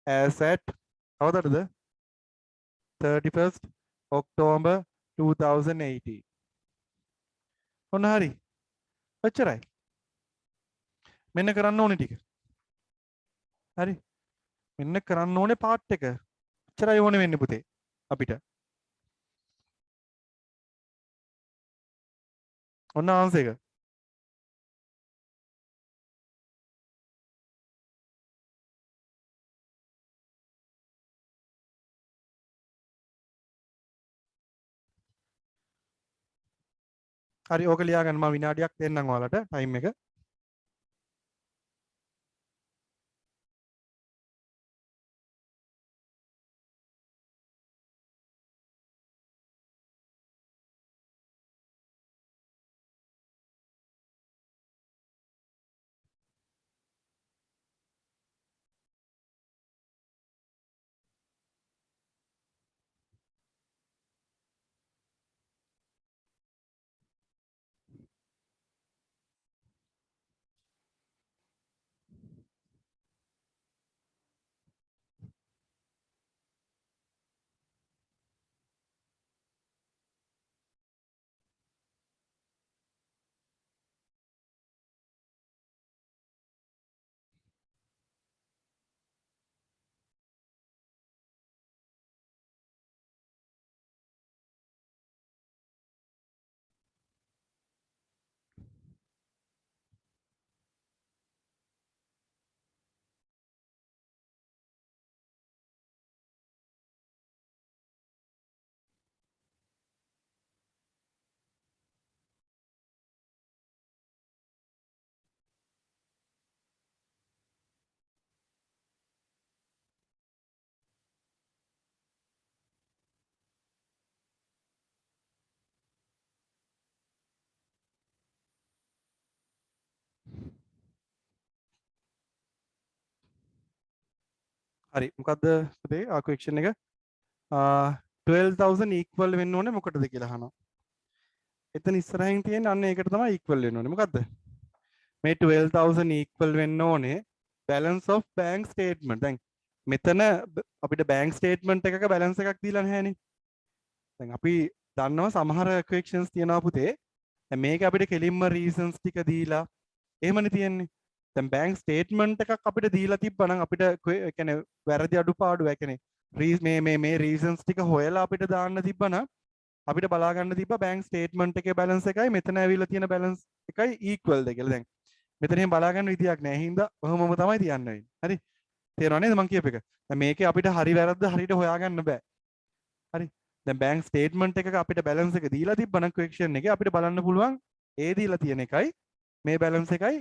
as at කවදටද 31st October 2018. ඔන්න හරි. ඔච්චරයි. මෙන්න කරන්න ඕනේ ටික. හරි. මෙන්න කරන්න ඕනේ පාර්ට් එක. ඔච්චරයි ඕනේ වෙන්නේ පුතේ අපිට. ඔන්න ආන්සර් එක. හරි ඕක ලියාගන්න මම විනාඩියක් දෙන්නම් ඔයාලට ටයිම් එක. හරි මොකද්ද පුතේ ආ ක්වෙස්චන් එක 12000 equal වෙන්න ඕනේ මොකටද කියලා අහනවා. එතන ඉස්සරහින් තියෙන අන්න ඒකට තමයි equal වෙන්න ඕනේ. මොකද්ද? මේ 12000 equal වෙන්න ඕනේ balance of bank statement. දැන් මෙතන අපිට bank statement එකක balance එකක් දීලා නැහැනේ. දැන් අපි දන්නවා සමහර equations තියෙනවා පුතේ. දැන් මේක අපිට කෙලින්ම reasons ටික දීලා එහෙමනේ තියෙන්නේ. දැන් bank statement එකක් අපිට දීලා තිබ්බනම් අපිට ඒ කියන්නේ වැරදි අඩුපාඩු ඒ කියන්නේ මේ reasons ටික හොයලා අපිට දාන්න තිබ්බනම් අපිට බලා ගන්න තිබ්බා bank statement එකේ balance එකයි මෙතන ඇවිල්ලා තියෙන balance එකයි equal ද කියලා. දැන් මෙතන එහෙම බලා ගන්න විදියක් නැහැ. හින්දා ඔහොමම තමයි තියන්න වෙන්නේ. හරි. තේරෙනව නේද මං කියප එක? දැන් මේකේ අපිට හරි වැරද්ද හරියට හොයාගන්න බෑ. හරි. දැන් bank statement එකක අපිට balance එක දීලා තිබ්බනම් question එකේ අපිට බලන්න පුළුවන් ඒ දීලා තියෙන එකයි මේ balance එකයි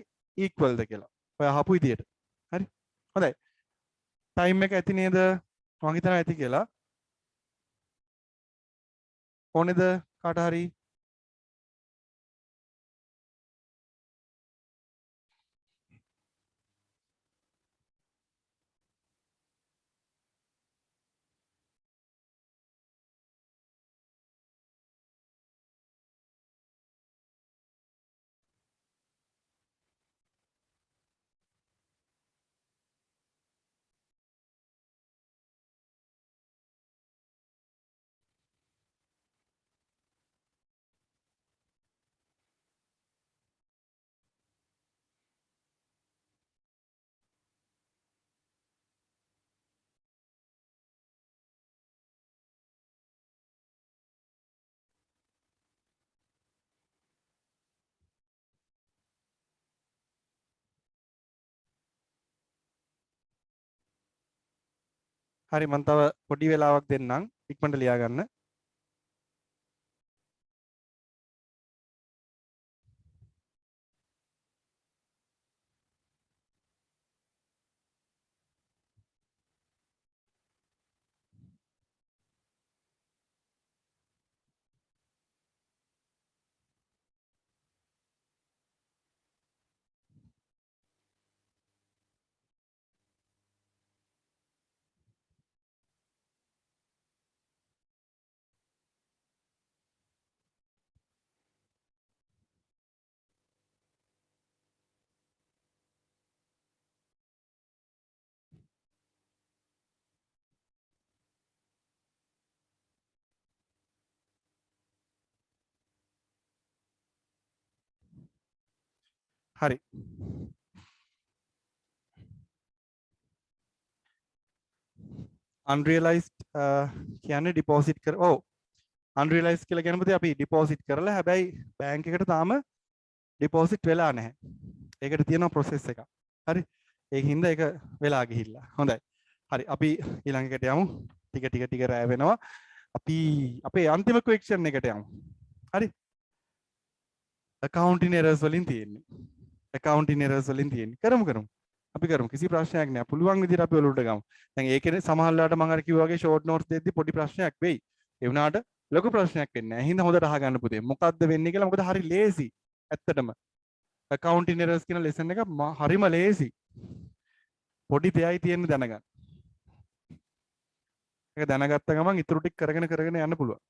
equal ද කියලා. ඔය අහපු විදියට. හරි. හොඳයි. time එක ඇති නේද? මං හිතනවා ඇති කියලා. ඕනේද කාට හරි? හරි මං තව පොඩි වෙලාවක් දෙන්නම් ඉක්මනට ලියා ගන්න. හරි. unrealized කියන්නේ deposit කර ඔව් unrealized කියලා කියන පුතේ අපි deposit කරලා හැබැයි බැංක් එකට තාම deposit වෙලා නැහැ. ඒකට තියෙනවා process එකක්. හරි. ඒක හින්දා ඒක වෙලා ගිහිල්ලා. හොඳයි. හරි අපි ඊළඟ එකට යමු. ටික රැ වෙනවා. අපි අපේ අන්තිම question එකට යමු. හරි. accounting errors වලින් තියෙන්නේ. accounting errors වලින් තියෙන්නේ. කරමු. අපි කරමු. කිසි ප්‍රශ්නයක් නෑ. පුළුවන් විදිහට අපි ඔලුවට ගමු. දැන් ඒකේ සමහර වෙලාවට මම අර කිව්වා වගේ short notes දෙද්දි පොඩි ප්‍රශ්නයක් වෙයි. ඒ වුණාට ලොකු ප්‍රශ්නයක් වෙන්නේ නැහැ. හින්දා හොඳට අහගන්න පුතේ. මොකද්ද වෙන්නේ කියලා මොකද හරි ලේසි. ඇත්තටම. accounting errors කියන lesson එක හරිම ලේසි. පොඩි දෙයයි තියෙන්නේ දැනගන්න. ඒක දැනගත්ත ගමන් ඉතුරු ටික කරගෙන යන්න පුළුවන්.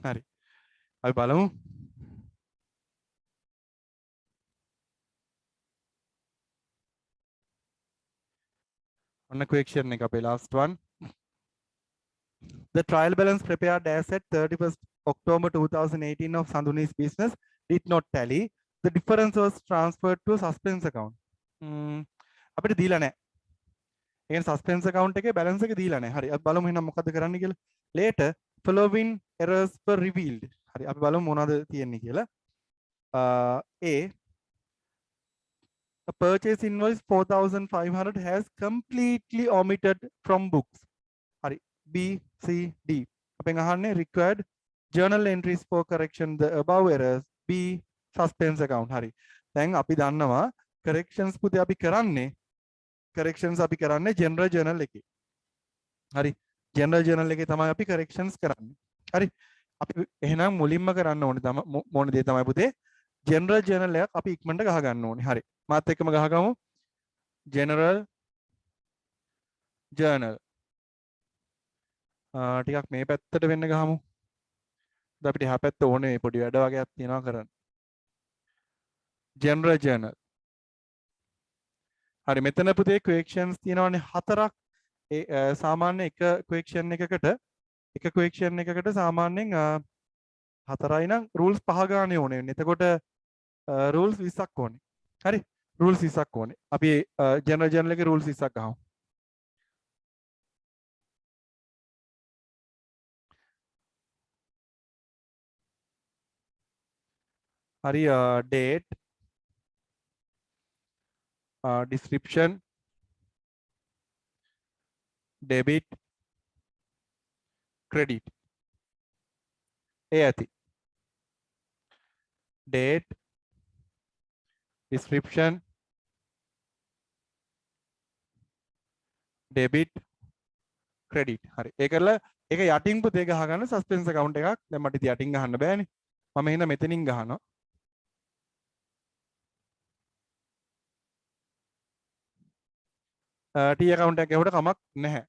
හරි. අපි බලමු. ඔන්න question එක අපේ last one. The trial balance prepared as at 31st October 2018 of Sanduni's business did not tally. The difference was transferred to a suspense account. අපිට දීලා නැහැ. ඒ කියන්නේ suspense account එකේ balance එක දීලා නැහැ. හරි. අපි බලමු එහෙනම් මොකද්ද කරන්න කියලා. Later following errors were revealed. හරි. අපි බලමු මොනවද තියෙන්නේ කියලා. A purchase invoice 4500 has completely omitted from books. Hari B C D. අපෙන් අහන්නේ required journal entries for correction the above errors. B suspense account. හරි. දැන් අපි දන්නවා corrections පුතේ අපි කරන්නේ general journal එකේ. හරි. ජෙනරල් ජර්නල් එකේ තමයි අපි corrections කරන්නේ. හරි. අපි එහෙනම් මුලින්ම කරන්න ඕනේ තමයි මොන දේ තමයි පුතේ ජෙනරල් ජර්නල් එකක් අපි ඉක්මනට ගහ ගන්න ඕනේ. හරි. මාත් එක්කම ගහගමු. General journal. ටිකක් මේ පැත්තට වෙන්න ගහමු. අපිට එහා පැත්ත ඕනේ පොඩි වැඩ වගේක් තියනවා කරන්න. General journal. හරි මෙතන පුතේ questions තියෙනවානේ 4ක්. ඒ සාමාන්‍ය එක question එකකට සාමාන්‍යයෙන් 4යි නම් rules 5 ගානේ ඕනේ වෙන්නේ. එතකොට rules 20ක් ඕනේ. හරි rules 20ක් ඕනේ. අපි ජෙනරල් ජර්නල් එකේ rules 20ක් ගහමු. හරි date description debit credit ඒ ඇති date description debit credit හරි ඒ කරලා ඒක යටින් පුතේ ගහගන්න suspense account එකක් දැන් මට ඉතින් යටින් ගහන්න බෑනේ මම එහෙනම් මෙතනින් ගහනවා T account එකක් ගැහුවට කමක් නැහැ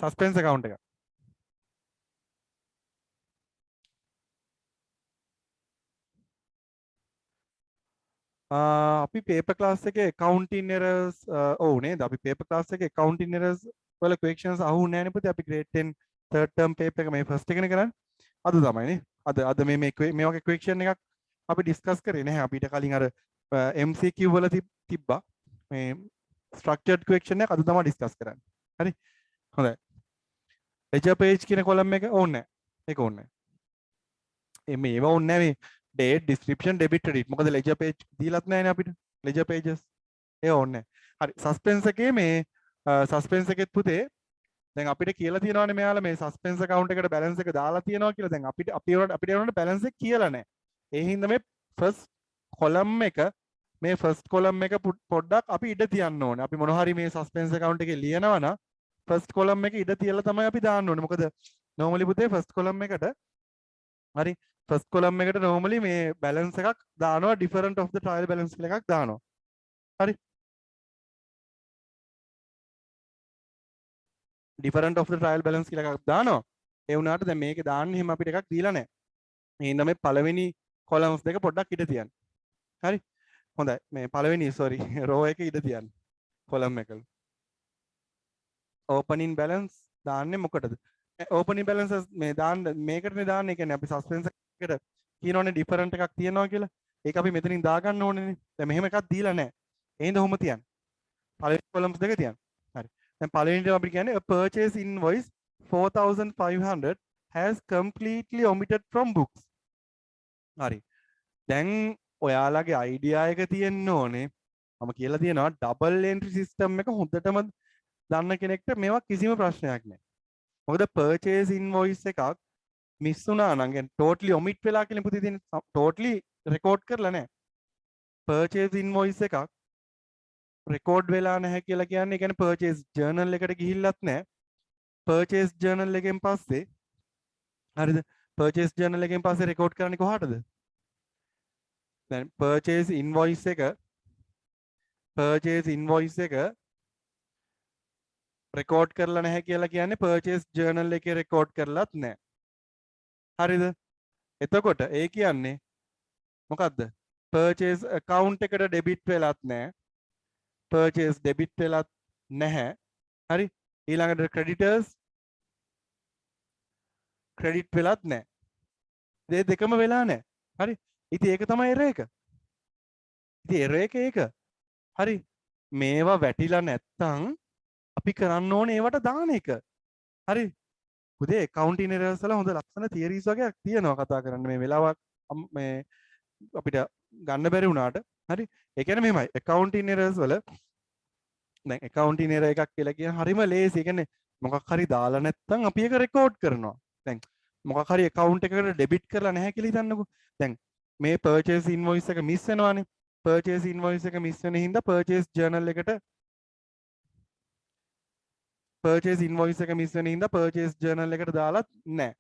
suspense account එක අපි paper class එකේ accounting errors ඔව් නේද අපි paper class එකේ accounting errors වල questions අහුන්නේ නැහැ නේ පුතේ අපි grade 10 third term paper එක මේ first එකනේ කරන්නේ අද තමයි නේ අද මේ වගේ question එකක් අපි discuss කරේ නැහැ අපිට කලින් අර MCQ වල තිබ්බා මේ structured question එක අද තමයි discuss කරන්නේ හරි හොඳයි ledger page කියන column එක ඕනේ නැහැ ඒක ඕනේ නැහැ මේව ඕනේ නැහැ මේ date description debit credit මොකද ledger page දීලත් නැහැනේ අපිට ledger pages ඒ ඕනේ හරි suspense එකේ මේ suspense එකෙත් පුතේ දැන් අපිට කියලා තියෙනවානේ මෙයාලා මේ suspense account එකට balance එක දාලා තියෙනවා කියලා දැන් අපිට ඒනොට balance එක කියලා නැහැ ඒ හින්දා මේ first column එක මේ first column එක පොඩ්ඩක් අපි ඉඩ තියන්න ඕනේ අපි මොන හරි මේ suspense account එකේ ලියනවා නම් first column එක ඉඩ තියලා තමයි අපි දාන්න ඕනේ මොකද normally පුතේ first column එකට හරි first column එකට normally මේ balance එකක් දානවා different of the trial balance කියලා එකක් දානවා හරි different of the trial balance කියලා එකක් දානවා ඒ වුණාට දැන් මේකේ දාන්න එහෙම අපිට එකක් දීලා නැහැ මේ හින්දා මේ පළවෙනි columns දෙක පොඩ්ඩක් ඉඩ තියන්න හරි හොඳයි මේ පළවෙනි sorry row එක ඉඩ තියන්න column එක opening balance දාන්නේ මොකටද opening balance මේ දාන්න මේකටනේ දාන්නේ කියන්නේ අපි suspense එකට කියනෝනේ different එකක් තියනවා කියලා ඒක අපි මෙතනින් දාගන්න ඕනේනේ දැන් මෙහෙම එකක් දීලා නැහැ ඒ හින්දා ඔහොම තියන්න පළවෙනි columns දෙක තියන්න හරි දැන් පළවෙනිට අපිට කියන්නේ a purchase invoice 4500 has completely omitted from books හරි දැන් ඔයාලගේ අයිඩියා එක තියෙන්න ඕනේ මම කියලා තියෙනවා ඩබල් එන්ට්‍රි සිස්ටම් එක හොඳටම දන්න කෙනෙක්ට මේවා කිසිම ප්‍රශ්නයක් නැහැ මොකද purchase invoice එකක් මිස් වුණා නම් يعني totally omit වෙලා කියලා පුතේ තියෙන totally record කරලා නැහැ purchase invoice එකක් record වෙලා නැහැ කියලා කියන්නේ ඒ කියන්නේ purchase journal එකට ගිහිල්ලත් නැහැ purchase journal එකෙන් පස්සේ හරිද purchase journal එකෙන් පස්සේ record කරන්නේ කොහාටද දැන් purchase invoice එක record කරලා නැහැ කියලා කියන්නේ purchase journal එකේ record කරලත් නැහැ. හරිද? එතකොට ඒ කියන්නේ මොකද්ද? purchase account එකට debit වෙලත් නැහැ. purchase debit වෙලත් නැහැ. හරි? ඊළඟට creditors credit වෙලත් නැහැ. මේ දෙකම වෙලා නැහැ. හරි? ඉතින් ඒක තමයි error එක. ඉතින් error එක ඒක. හරි? මේවා වැටිලා නැත්තම් අපි කරන්න ඕනේ ඒවට දාන එක. හරි? පුතේ accounting errors වල හොඳ ලස්සන theories වගේක් තියෙනවා කතා කරන්න මේ වෙලාවක් මේ අපිට ගන්න බැරි වුණාට. හරි? ඒ කියන්නේ මෙහෙමයි accounting errors වල දැන් accounting error එකක් කියලා කියන හරිම ලේසි. ඒ කියන්නේ මොකක් හරි දාලා නැත්තම් අපි ඒක record කරනවා. දැන් මොකක් හරි account එකකට debit කරලා නැහැ කියලා හිතන්නකෝ. දැන් මේ purchase invoice එක miss වෙනවානේ. purchase invoice එක miss වෙන හින්දා purchase journal එකට purchase invoice එක මිස් වෙන හින්දා purchase journal එකට දාලත් නැහැ.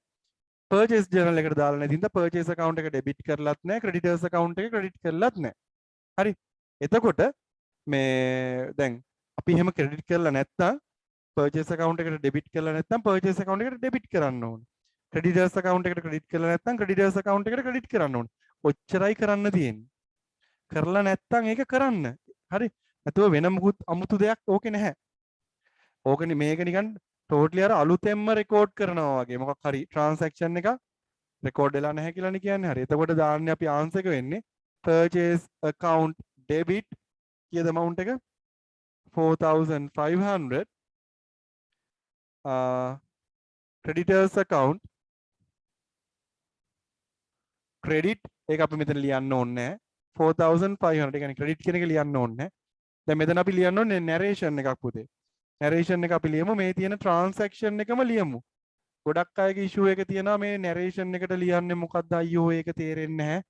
purchase journal එකට දාලා නැති හින්දා purchase account එක debit කරලත් නැහැ, creditors account එක credit කරලත් නැහැ. හරි. එතකොට මේ දැන් අපි එහෙම credit කරලා නැත්තම් purchase account එකට debit කරලා නැත්තම් purchase account එකට debit කරන්න ඕනේ. creditors account එකට credit කරලා නැත්තම් creditors account එකට credit කරන්න ඕනේ. ඔච්චරයි කරන්න තියෙන්නේ. කරලා නැත්තම් ඒක කරන්න. හරි. නැතුව වෙන මුකුත් අමුතු දෙයක් ඕකේ නැහැ. ඕකනේ මේක නිකන් ටෝටලි අර අලුතෙන්ම රෙකෝඩ් කරනවා වගේ මොකක් හරි ට්‍රාන්සැක්ෂන් එක රෙකෝඩ් වෙලා නැහැ කියලානේ කියන්නේ. හරි. එතකොට දාන්නේ අපි ආන්සර් එක වෙන්නේ purchase account debit කීයද amount එක 4500 creditors account credit ඒක අපි මෙතන ලියන්න ඕනේ නැහැ 4500 ඒ කියන්නේ credit කියන එක ලියන්න ඕනේ නැහැ. දැන් මෙතන අපි ලියන්න ඕනේ narration එකක් පුතේ. narration එක අපි ලියමු මේ තියෙන transaction එකම ලියමු. ගොඩක් අයගේ issue එක තියෙනවා මේ narration එකට ලියන්නේ මොකක්ද අයියෝ ඒක තේරෙන්නේ නැහැ.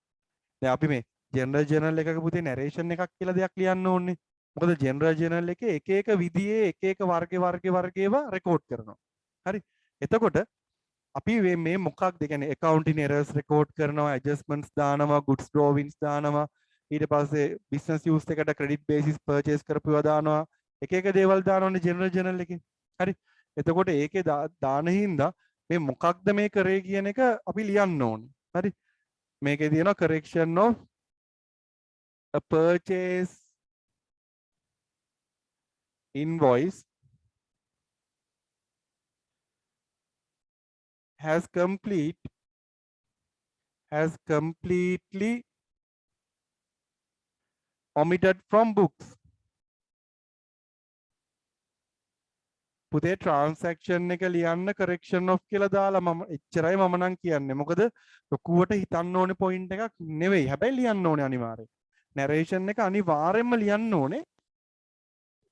දැන් අපි මේ general journal එකක පුතේ narration එකක් කියලා දෙයක් ලියන්න ඕනේ. මොකද general journal එකේ එක එක විදිහේ එක එක වර්ග ඒවා record කරනවා. හරි. එතකොට අපි මේ මොකක්ද කියන්නේ accounting errors record කරනවා, adjustments දානවා, goods drawings දානවා, ඊට පස්සේ business use එකට credit basis purchase කරපුවා දානවා, එක එක දේවල් දානවනේ general journal එකේ. හරි. එතකොට ඒකේ දාන හින්දා මේ මොකක්ද මේ කරේ කියන එක අපි ලියන්න ඕනේ. හරි. මේකේ තියෙනවා correction of a purchase invoice has completely omitted from books. පුතේ transaction එක ලියන්න correction of කියලා දාලා මම එච්චරයි මම නම් කියන්නේ. මොකද ලොකුවට හිතන්න ඕනේ point එකක් නෙවෙයි. හැබැයි ලියන්න ඕනේ අනිවාර්යෙන්. narration එක අනිවාර්යෙන්ම ලියන්න ඕනේ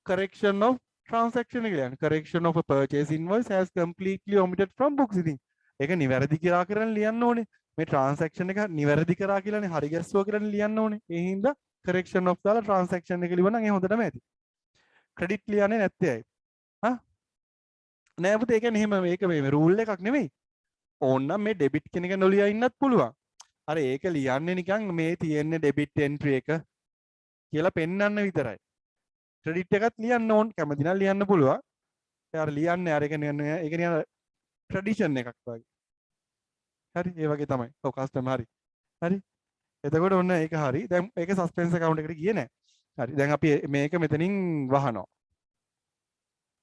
correction of transaction එක ලියන්න. correction of a purchase invoice has completely omitted from books. ඉතින් ඒක නිවැරදි කරා කරන් ලියන්න ඕනේ. මේ transaction එක නිවැරදි කරා කියලානේ හරි ගැස්සුවා කියලානේ ලියන්න ඕනේ. ඒ හින්දා correction of දාලා transaction එක ලියවනම් ඒ හොඳටම ඇති. credit ලියන්නේ නැත්තේ ඇයි? හා? නෑ පුතේ ඒ කියන්නේ එහෙම මේක මේ rule එකක් නෙමෙයි. ඕන්නම් මේ debit කියන එක නොලියා ඉන්නත් පුළුවන්. අර ඒක ලියන්නේ නිකන් මේ තියෙන්නේ debit entry එක කියලා පෙන්වන්න විතරයි. credit එකත් ලියන්න ඕන කැමති නම් ලියන්න පුළුවන්. ඒ අර ලියන්නේ අර ඒක නිකන් ට්‍රැඩිෂන් එකක් වගේ. හරි ඒ වගේ තමයි. ඔව් කස්ටමර් හරි. හරි. එතකොට ඔන්න ඒක හරි. දැන් ඒක සස්පෙන්ස් account එකට ගියේ නැහැ. හරි. දැන් අපි මේක මෙතනින් වහනවා.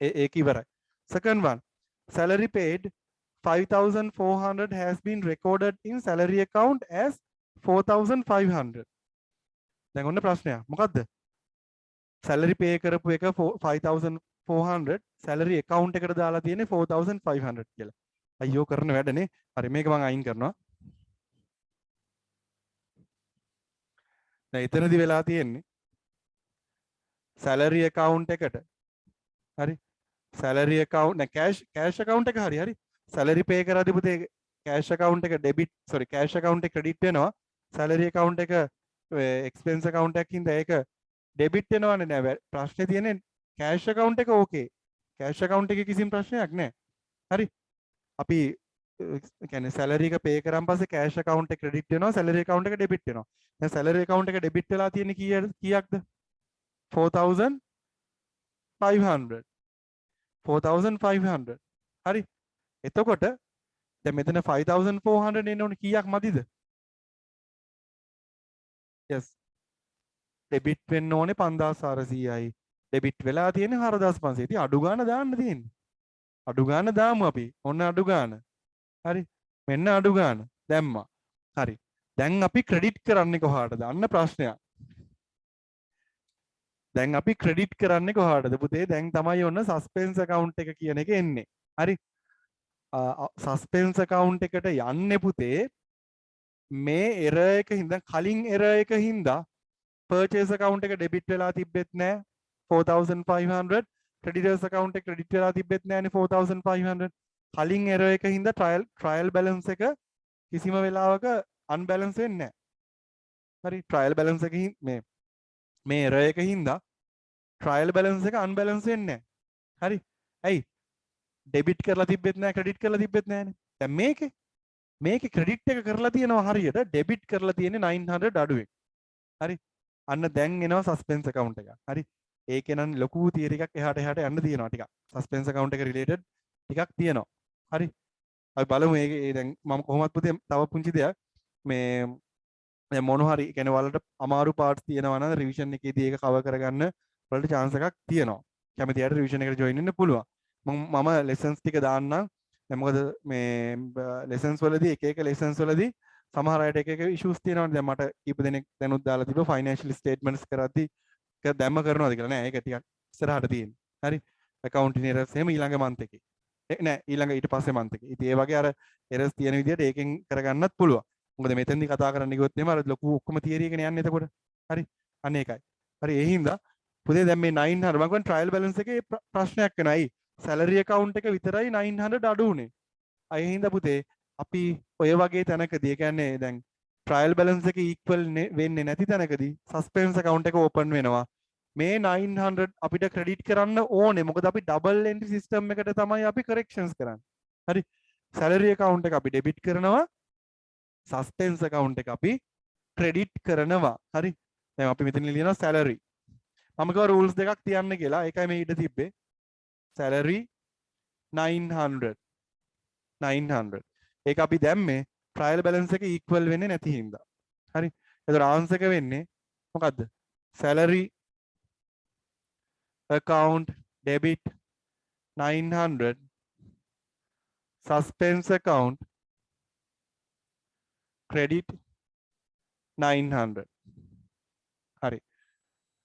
ඒක ඉවරයි. Second one. Salary paid 5400 has been recorded in salary account as 4500. දැන් ඔන්න ප්‍රශ්නයක්. මොකද්ද? salary pay කරපු එක 5400 salary account එකට දාලා තියෙන්නේ 4500 කියලා. අයියෝ කරන වැඩනේ. හරි මේක මම අයින් කරනවා. දැන් එතනදි වෙලා තියෙන්නේ salary account එකට හරි salary account නෑ cash account එක හරි salary pay කරද්දී පුතේ cash account එක debit cash account එක credit වෙනවා salary account එක expense account එකකින් ද ඒක debit වෙනවනේ නෑ ප්‍රශ්නේ තියෙන්නේ cash account එක okay cash account එකේ කිසිම ප්‍රශ්නයක් නෑ හරි අපි කියන්නේ salary එක pay කරාන් පස්සේ cash account එක credit වෙනවා salary account එක debit වෙනවා දැන් salary account එක debit වෙලා තියෙන්නේ කීයක්ද 4500 4500 හරි එතකොට දැන් මෙතන 5400 එන්න ඕනේ කීයක් මදිද yes debit වෙන්න ඕනේ 5400යි debit වෙලා තියෙන්නේ 4500 ඉතින් අඩු ගාණ දාන්න තියෙන්නේ අඩු ගාණ දාමු අපි ඔන්න අඩු ගාණ හරි මෙන්න අඩු ගාණ දැම්මා හරි දැන් අපි ක්‍රෙඩිට් කරන්නේ කොහාටද අන්න ප්‍රශ්නයක් දැන් අපි ක්‍රෙඩිට් කරන්නේ කොහාටද පුතේ දැන් තමයි ඔන්න සස්පෙන්ස් account එක කියන එක එන්නේ හරි සස්පෙන්ස් account එකට යන්නේ පුතේ මේ error එක හින්දා කලින් error එක හින්දා purchase account එක debit වෙලා තිබෙත් නෑ 4500 creditors account එක credit වෙලා තිබෙත් නෑනේ 4500 කලින් error එක හින්දා trial balance එක කිසිම වෙලාවක unbalance වෙන්නේ නෑ හරි trial balance එකකින් මේ error එක හින්දා trial balance එක unbalance වෙන්නේ නැහැ. හරි. ඇයි? ඩෙබිට් කරලා තිබ්බෙත් නැහැ ක්‍රෙඩිට් කරලා තිබ්බෙත් නැහැනේ. දැන් මේකේ ක්‍රෙඩිට් එක කරලා තියෙනවා හරියට ඩෙබිට් කරලා තියෙන්නේ 900 අඩුවෙන්. හරි. අන්න දැන් එනවා සස්පෙන්ස් account එක. හරි. ඒකේ නම් ලොකු තියරි එකක් එහාට යන්න තියෙනවා ටිකක්. සස්පෙන්ස් account එක රිලේටඩ් ටිකක් තියෙනවා. හරි. අපි බලමු මේකේ දැන් මම කොහොමත් පුතේ තව පුංචි දෙයක් මේ දැන් මොන හරි කියන්නේ ඔයාලට අමාරු පාර්ට්ස් තියෙනවා නම් රිවිෂන් එකේදී ඒක කවර් කරගන්න ඔයාලට chance එකක් තියෙනවා. කැමති අයට රිවිෂන් එකට join වෙන්න පුළුවන්. මම lessons ටික දාන්නම්. දැන් මොකද මේ lessons වලදී එක lessons වලදී සමහර අයට එක issues තියෙනවානේ. දැන් මට කීප දෙනෙක් දැනුත් දාලා තිබ්බා financial statements කරද්දී ඒක දැම්ම කරනවාද කියලා. නෑ ඒක ටිකක් ඉස්සරහට තියෙන්නේ. හරි. accounting errors එහෙම ඊළඟ month එකේ. නෑ ඊළඟ ඊට පස්සේ month එකේ. ඉතින් ඒ වගේ අර errors තියෙන විදිහට ඒකෙන් කරගන්නත් පුළුවන්. මොකද මෙතෙන්දි කතා කරන්න ගියොත් එහෙම අර ලොකු ඔක්කොම තියරි එකනේ යන්නේ එතකොට. හරි. අන්න ඒකයි. හරි ඒ හින්දා පුතේ දැන් මේ 900 මම කියන්නේ ට්‍රයල් බැලන්ස් එකේ ප්‍රශ්නයක් වෙනවා. අයි සැලරි account එක විතරයි 900 අඩු උනේ. අය හින්දා පුතේ අපි ඔය වගේ තැනකදී ඒ කියන්නේ දැන් ට්‍රයල් බැලන්ස් එක ඉක්වල් වෙන්නේ නැති තැනකදී සස්පෙන්ස් account එක ඕපන් වෙනවා. මේ 900 අපිට ක්‍රෙඩිට් කරන්න ඕනේ. මොකද අපි ඩබල් එන්ට්‍රි සිස්ටම් එකට තමයි අපි කරෙක්ෂන්ස් කරන්නේ. හරි. සැලරි account එක අපි ඩෙබිට් කරනවා. සස්පෙන්ස් account එක අපි ක්‍රෙඩිට් කරනවා. හරි. දැන් අපි මෙතන ලියනවා salary. මම කිව්වා rules දෙකක් තියන්න කියලා. ඒකයි මේ ඊට තිබ්බේ. salary 900. ඒක අපි දැම්මේ trial balance එක equal වෙන්නේ නැති හින්දා. හරි. එතකොට answer එක වෙන්නේ මොකද්ද? salary account debit 900 suspense account credit 900. හරි.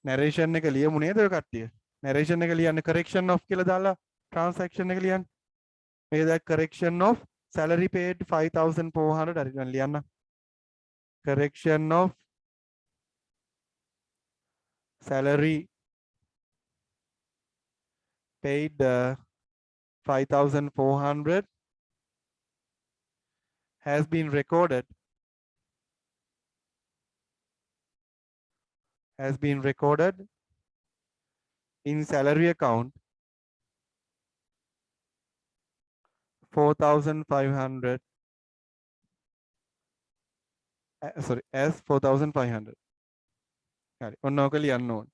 narration එක ලියමු නේද ඔය කට්ටිය? narration එක ලියන්න correction of කියලා දාලා transaction එක ලියන්න. මේක දැන් correction of salary paid 5400 හරි දැන් ලියන්න. correction of salary paid 5400 has been recorded in salary account 4500 sorry as 4500 හරි ඔන්න ඔක ලියන්න ඕන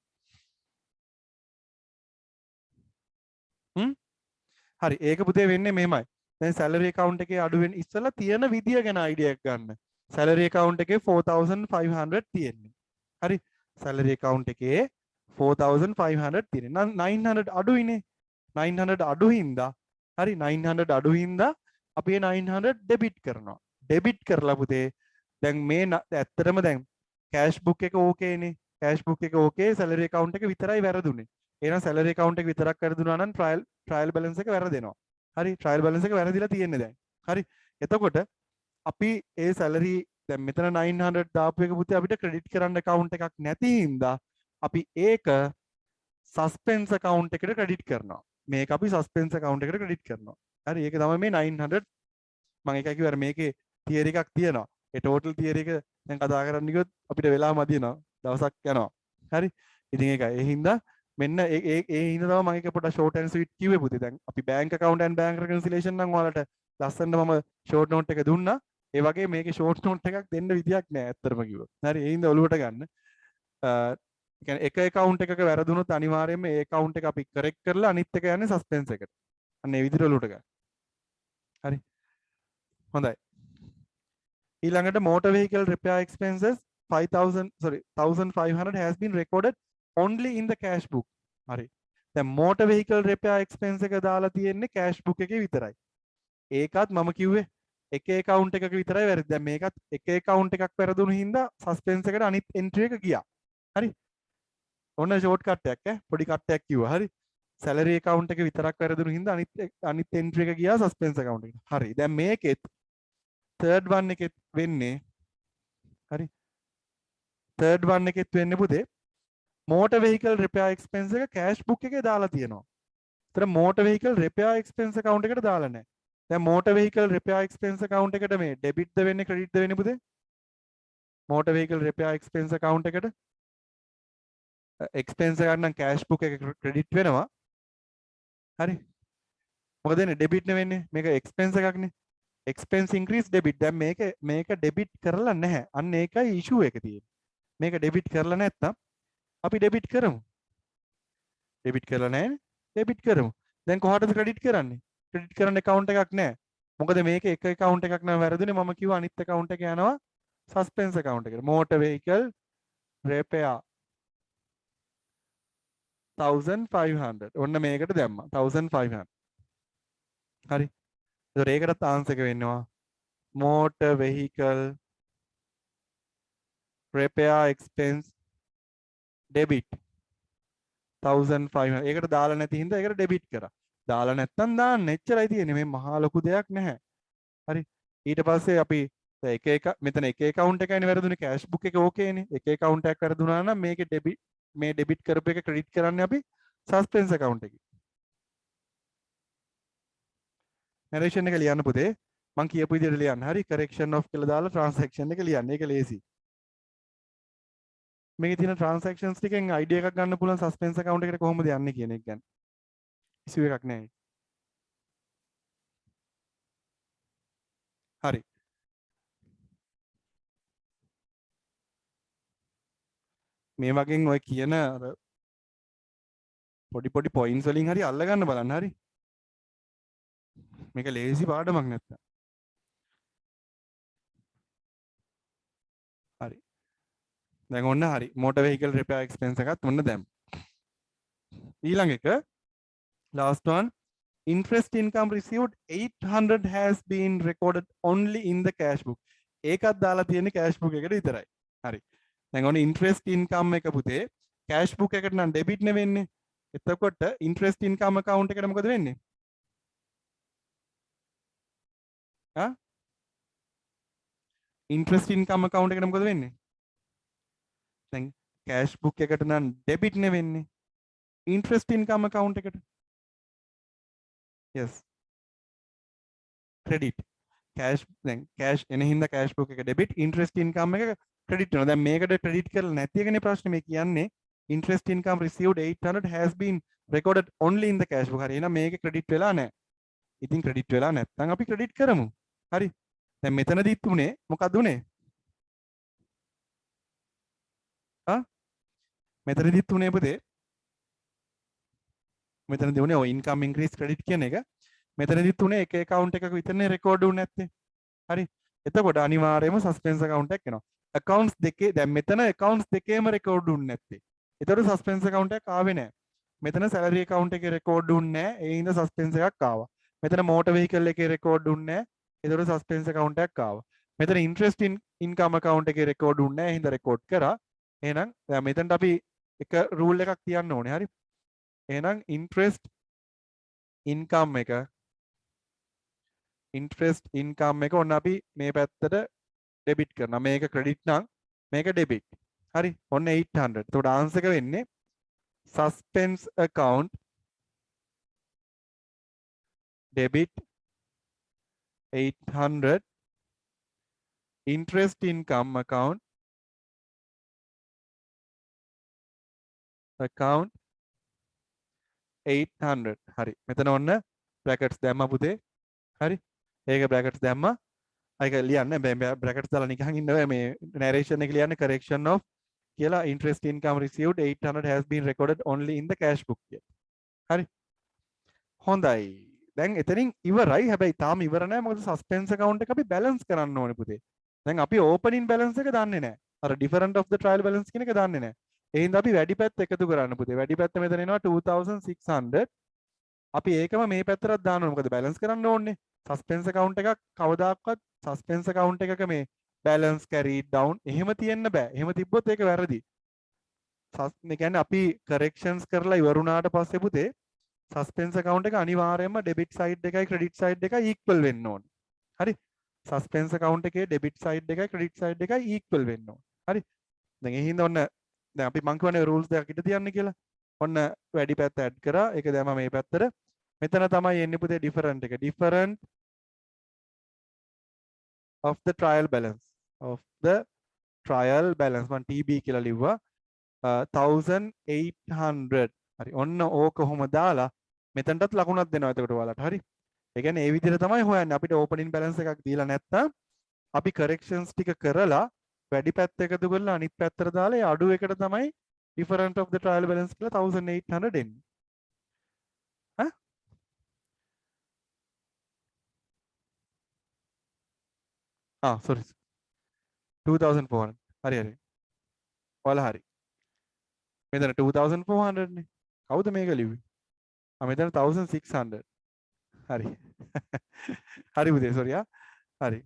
හරි ඒක පුතේ වෙන්නේ මෙහෙමයි දැන් salary account එකේ අඩු වෙන ඉස්සලා තියෙන විදිය ගැන idea එකක් ගන්න salary account එකේ 4500 තියෙන්නේ හරි salary account එකේ 4500 තියෙන්නේ 900 අඩුයිනේ 900 අඩු හින්දා හරි 900 අඩු හින්දා අපි ඒ 900 ඩෙබිට් කරනවා ඩෙබිට් කරලා පුතේ දැන් මේ ඇත්තටම දැන් cash book එක ඕකේනේ cash book එක ඕකේ salary account එක විතරයි වැරදුනේ එහෙනම් salary account එක විතරක් වැරදුනා නම් trial balance එක වැරදෙනවා හරි trial balance එක වැරදිලා තියෙන්නේ දැන් හරි එතකොට අපි ඒ salary දැන් මෙතන 900 දාපු එක පුතේ අපිට credit කරන්න account එකක් නැති හින්දා අපි ඒක suspense account එකට credit කරනවා මේක අපි suspense account එකට credit කරනවා හරි ඒක තමයි මේ 900 මම එකයි කිව්වා මේකේ theory එකක් තියෙනවා ඒ total theory එක දැන් කතා කරන්න ගියොත් අපිට වෙලා මදි වෙනවා දවසක් යනවා හරි ඉතින් ඒකයි ඒ හින්දා මෙන්න ඒ හින්දා තමයි මම ඒක පොඩ්ඩක් short and sweet කිව්වේ පුතේ දැන් අපි bank account and bank reconciliation නම් ඔයාලට ලස්සනට මම short note එක දුන්නා ඒ වගේ මේකේ short note එකක් දෙන්න විදියක් නෑ ඇත්තටම කිව්වොත් හරි ඒ හින්දා ඔලුවට ගන්න කියන්නේ එක account එකක වැරදුනොත් අනිවාර්යයෙන්ම ඒ account එක අපි correct කරලා අනිත් එක යන්නේ suspense එකට අන්න ඒ විදිහට ඔලුවට ගන්න හරි හොඳයි ඊළඟට motor vehicle repair expenses 1500 has been recorded only in the cash book හරි දැන් motor vehicle repair expense එක දාලා තියෙන්නේ cash book එකේ විතරයි ඒකත් මම කිව්වේ එක account එකක විතරයි වැරදි දැන් මේකත් එක account එකක් වැරදුණු හින්දා suspense එකට අනිත් entry එක ගියා හරි ඔන්න ෂෝට් කට් එකක් පොඩි කට් එකක් කිව්වා හරි salary account එක විතරක් වැරදුණු හින්දා අනිත් entry එක ගියා suspense account එකට හරි දැන් මේකෙත් third one එකෙත් වෙන්නේ හරි third one එකෙත් වෙන්නේ පුතේ motor vehicle repair expense එක cash book එකේ දාලා තියෙනවා. ඒතර motor vehicle repair expense account එකට දාලා නැහැ. දැන් motor vehicle repair expense account එකට මේ debit ද වෙන්නේ credit ද වෙන්නේ පුතේ? motor vehicle repair expense account එකට expense එකක් නම් cash book එක credit වෙනවා. හරි. මොකද එන්නේ ඩෙබිට් නෙවෙන්නේ මේක එක්ස්පෙන්ස් එකක්නේ expense increase debit දැන් මේක debit කරලා නැහැ අන්න ඒකයි issue එක තියෙන්නේ මේක debit කරලා නැත්තම් අපි debit කරමු debit කරලා නැහැ debit කරමු දැන් කොහටද credit කරන්නේ credit කරන්න account එකක් නැහැ මොකද මේක එක account එකක් නම් වැරදුනේ මම කිව්වා අනිත් account එක යනවා suspense account එකට motor vehicle repair 1500 ඔන්න මේකට දැම්මා 1500 හරි ඒතර ඒකටත් ආන්සර් එක වෙන්නවා motor vehicle repair expense debit 1500 ඒකට දාලා නැති හින්දා ඒකට debit කරා දාලා නැත්තම් දාන්න එච්චරයි තියෙන්නේ මේ මහා ලොකු දෙයක් නැහැ හරි ඊට පස්සේ අපි එක මෙතන එක account එකයිනේ වැරදුනේ cash book එක ඕකේනේ එක account එකක් වැරදුනා නම් මේකේ debit මේ debit කරපු එක credit කරන්නේ අපි suspense account එකේ narration එක ලියන්න පුතේ මං කියපු විදිහට ලියන්න හරි correction of කියලා දාලා transaction එක ලියන්න ඒක ලේසි මේකේ තියෙන transactions ටිකෙන් idea එකක් ගන්න පුළුවන් suspense account එකට කොහොමද යන්නේ කියන එක ගැන issue එකක් නැහැ හරි මේ වගේ ඔය කියන අර පොඩි points වලින් හරි අල්ල ගන්න බලන්න හරි මේක ලේසි පාඩමක් නැත්තම් හරි දැන් ඔන්න හරි motor vehicle repair expense එකත් ඔන්න දැම්ම ඊළඟ එක last one interest income received 800 has been recorded only in the cash book ඒකත් දාලා තියෙන්නේ cash book එකට විතරයි හරි දැන් ඔන්න interest income එක පුතේ cash book එකට නම් debit නේ වෙන්නේ එතකොට interest income account එකට මොකද වෙන්නේ interest income account එකට මොකද වෙන්නේ දැන් cash book එකට නම් debit නේ වෙන්නේ interest income account එකට yes credit cash දැන් cash එන හින්දා cash book එක debit interest income එක credit වෙනවා දැන් මේකට credit කරලා නැති එකනේ ප්‍රශ්නේ මේ කියන්නේ interest income received 800 has been recorded only in the cash book හරි එහෙනම් මේකේ credit වෙලා නැහැ ඉතින් credit වෙලා නැත්නම් අපි credit කරමු හරි දැන් මෙතනදිත් උනේ මොකක්ද උනේ මෙතනදිත් උනේ පුතේ මෙතනදී උනේ ඔය income increase credit කියන එක මෙතනදිත් උනේ එක account එකක විතරනේ record වුනේ නැත්තේ හරි එතකොට අනිවාර්යයෙන්ම suspense account එකක් එනවා accounts දෙකේ දැන් මෙතන accounts දෙකේම record වුනේ නැත්තේ එතකොට suspense account එකක් ආවේ නැහැ මෙතන salary account එකේ record වුනේ නැහැ ඒ හින්දා suspense එකක් ආවා මෙතන motor vehicle එකේ record වුනේ නැහැ එතකොට suspense account එකක් ආවා මෙතන interest income account එකේ record වුනේ නැහැ ඒ හින්දා record කරා එහෙනම් දැන් මෙතනට අපි එක rule එකක් තියන්න ඕනේ හරි එහෙනම් interest income එක ඔන්න අපි මේ පැත්තට debit කරනවා මේක credit නම් මේක debit හරි ඔන්න 800 එතකොට ආන්සර් එක වෙන්නේ suspense account debit 800 interest income account 800 හරි මෙතන ඔන්න brackets දැම්මා පුතේ හරි ඒක brackets දැම්මා ඒක ලියන්න brackets දාලා නිකන් ඉන්න බෑ මේ narration එක ලියන්න correction of කියලා interest income received 800 has been recorded only in the cash book කියලා හරි හොඳයි දැන් එතනින් ඉවරයි හැබැයි තාම ඉවර නෑ මොකද suspense account එක අපි balance කරන්න ඕනේ පුතේ දැන් අපි opening balance එක දන්නේ නෑ අර different of the trial balance කියන එක දන්නේ නෑ ඒ හින්දා අපි වැඩි පැත්ත එකතු කරන්න පුතේ වැඩි පැත්ත මෙතන එනවා 2600 අපි ඒකම මේ පැත්තට දාන්න ඕනේ මොකද balance කරන්න ඕනේ suspense account එකක් කවදාකවත් suspense account එකක මේ balance carried down එහෙම තියෙන්න බෑ එහෙම තිබ්බොත් ඒක වැරදි ඒ කියන්නේ අපි corrections කරලා ඉවරුණාට පස්සේ පුතේ suspense account එක අනිවාර්යයෙන්ම debit side එකයි credit side එකයි equal වෙන්න ඕනේ හරි suspense account එකේ debit side එකයි credit side එකයි equal වෙන්න ඕනේ හරි දැන් ඒ හින්දා ඔන්න දැන් අපි මං කියවනේ rules දෙකක් ඉට තියන්න කියලා. ඔන්න වැඩි පැත්ත ඇඩ් කරා. ඒක දැම්මා මේ පැත්තට. මෙතන තමයි එන්නේ පුතේ different එක. different of the trial balance. of the trial balance මං TB කියලා ලිව්වා. 1800. හරි. ඔන්න ඕක කොහොම දාලා මෙතනටත් ලකුණක් දෙනවා එතකොට ඔයාලට. හරි. ඒ කියන්නේ ඒ විදිහට තමයි හොයන්නේ. අපිට ඕපනින් බැලන්ස් එකක් දීලා නැත්නම් අපි corrections ටික කරලා වැඩි පැත්ත එකතු කරලා අනිත් පැත්තට දාලා ඒ අඩු එකට තමයි difference of the trial balance කියලා 1800 එන්නේ. ඈ? sorry. 2400. හරි හරි. ඔයාලා හරි. මෙතන 2400 නේ. කවුද මේක ලිව්වේ? මෙතන 1600. හරි. හරි පුතේ sorry හරි.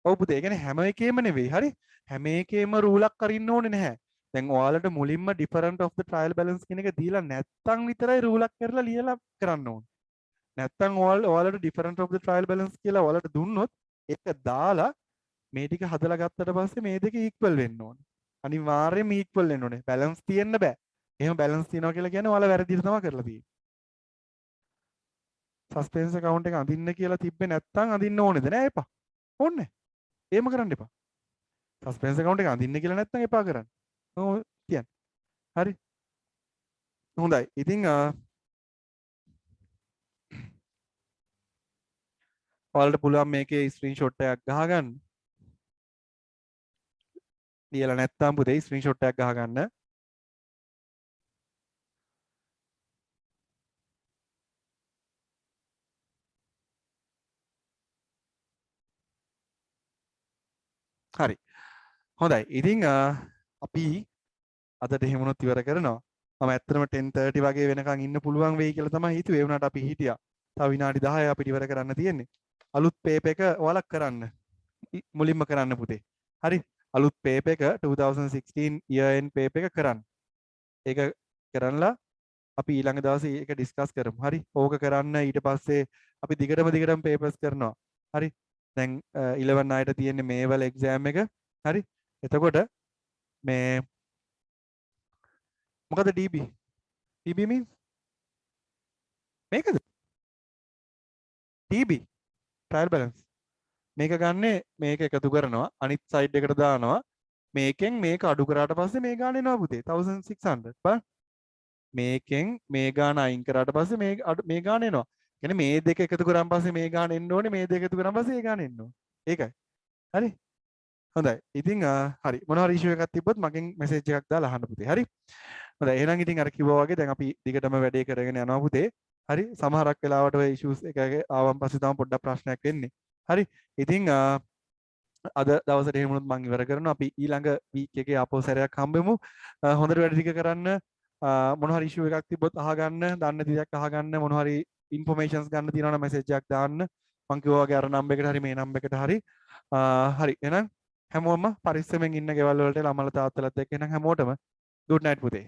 ඔව් පුතේ ඒ කියන්නේ හැම එකේම නෙවෙයි හරි. හැම එකේම රූලක් අරින්න ඕනේ නැහැ. දැන් ඔයාලට මුලින්ම different of the trial balance කියන එක දීලා නැත්තම් විතරයි රූලක් කරලා ලියලා කරන්න ඕනේ. නැත්තම් ඔයාලට different of the trial balance කියලා ඔයාලට දුන්නොත් ඒක දාලා මේ ටික හදලා ගත්තට පස්සේ මේ දෙක equal වෙන්න ඕනේ. අනිවාර්යයෙන්ම equal වෙන්න ඕනේ. balance තියෙන්න බෑ. එහෙම balance තියනවා කියලා කියන්නේ ඔයාලා වැරදිට තමයි කරලා තියෙන්නේ. suspense account එක අඳින්න කියලා තිබ්බේ නැත්තම් අඳින්න ඕනේද නෑ එපා. ඕනේ. එහෙම කරන්න එපා. suspense account එක අඳින්න කියලා නැත්තම් එපා කරන්න. ඔව් තියන්න. හරි. හොඳයි. ඉතින් ඔයාලට පුළුවන් මේකේ ස්ක්‍රීන්ෂොට් එකක් ගහගන්න. ලියලා නැත්තම් පුතේ ස්ක්‍රීන්ෂොට් එකක් ගහගන්න. හරි. හොඳයි. ඉතින් අපි අදට එහෙමනොත් ඉවර කරනවා. මම ඇත්තටම 10:30 වගේ වෙනකන් ඉන්න පුළුවන් වෙයි කියලා තමයි හිතුවේ. ඒ වුණාට අපි හිටියා. තව විනාඩි 10 අපිට ඉවර කරන්න තියෙන්නේ. අලුත් පේපර් එක ඔයාලා කරන්න. මුලින්ම කරන්න පුතේ. හරි. අලුත් පේපර් එක 2016 year end පේපර් එක කරන්න. ඒක කරන්නලා අපි ඊළඟ දවසේ ඒක ඩිස්කස් කරමු. හරි. ඕක කරන්න ඊට පස්සේ අපි දිගටම පේපර්ස් කරනවා. හරි. දැන් 11 අයට තියෙන්නේ මේවල එක්සෑම් එක. හරි. එතකොට මේ මොකද DB? DB means මේකද? DB trial balance. මේක ගන්නේ මේක එකතු කරනවා අනිත් සයිඩ් එකට දානවා. මේකෙන් මේක අඩු කරාට පස්සේ මේ ගාන එනවා පුතේ 1600 බලන්න. මේකෙන් මේ ගාන අයින් කරාට පස්සේ මේ ගාන එනවා. කියන්නේ මේ දෙක එකතු කරාන් පස්සේ මේ ගාන එන්න ඕනේ මේ දෙක එකතු කරාන් පස්සේ ඒ ගාන එන්න ඕනේ. ඒකයි. හරි. හොඳයි. ඉතින් හරි. මොනවා හරි ඉෂුව එකක් තිබ්බොත් මගෙන් මෙසේජ් එකක් දාලා අහන්න පුතේ. හරි. හොඳයි. එහෙනම් ඉතින් අර කිව්වා වගේ දැන් අපි දිගටම වැඩේ කරගෙන යනවා පුතේ. හරි. සමහරක් වෙලාවට ඔය ඉෂුස් එක ආවන් පස්සේ තමයි පොඩ්ඩක් ප්‍රශ්නයක් වෙන්නේ. හරි. ඉතින් අද දවසට එහෙම වුණොත් මම ඉවර කරනවා. අපි ඊළඟ වීක් එකේ ආපහු සැරයක් හම්බෙමු. හොඳට වැඩ ටික කරන්න. මොන හරි ඉෂුව එකක් තිබ්බොත් අහගන්න, දන්න දෙයක් අහගන්න, මොන හරි ඉන්ෆෝමේෂන්ස් ගන්න තියෙනවා නම් මෙසේජ් එකක් දාන්න. මම කිව්වා වගේ අර නම්බර් එකට හරි මේ නම්බර් එකට හරි. හරි. එහෙනම් හැමෝම පරිස්සමෙන් ඉන්න ගෙවල් වලට ළමලා තාත්තලාත් එක්ක එහෙනම් හැමෝටම good night පුතේ.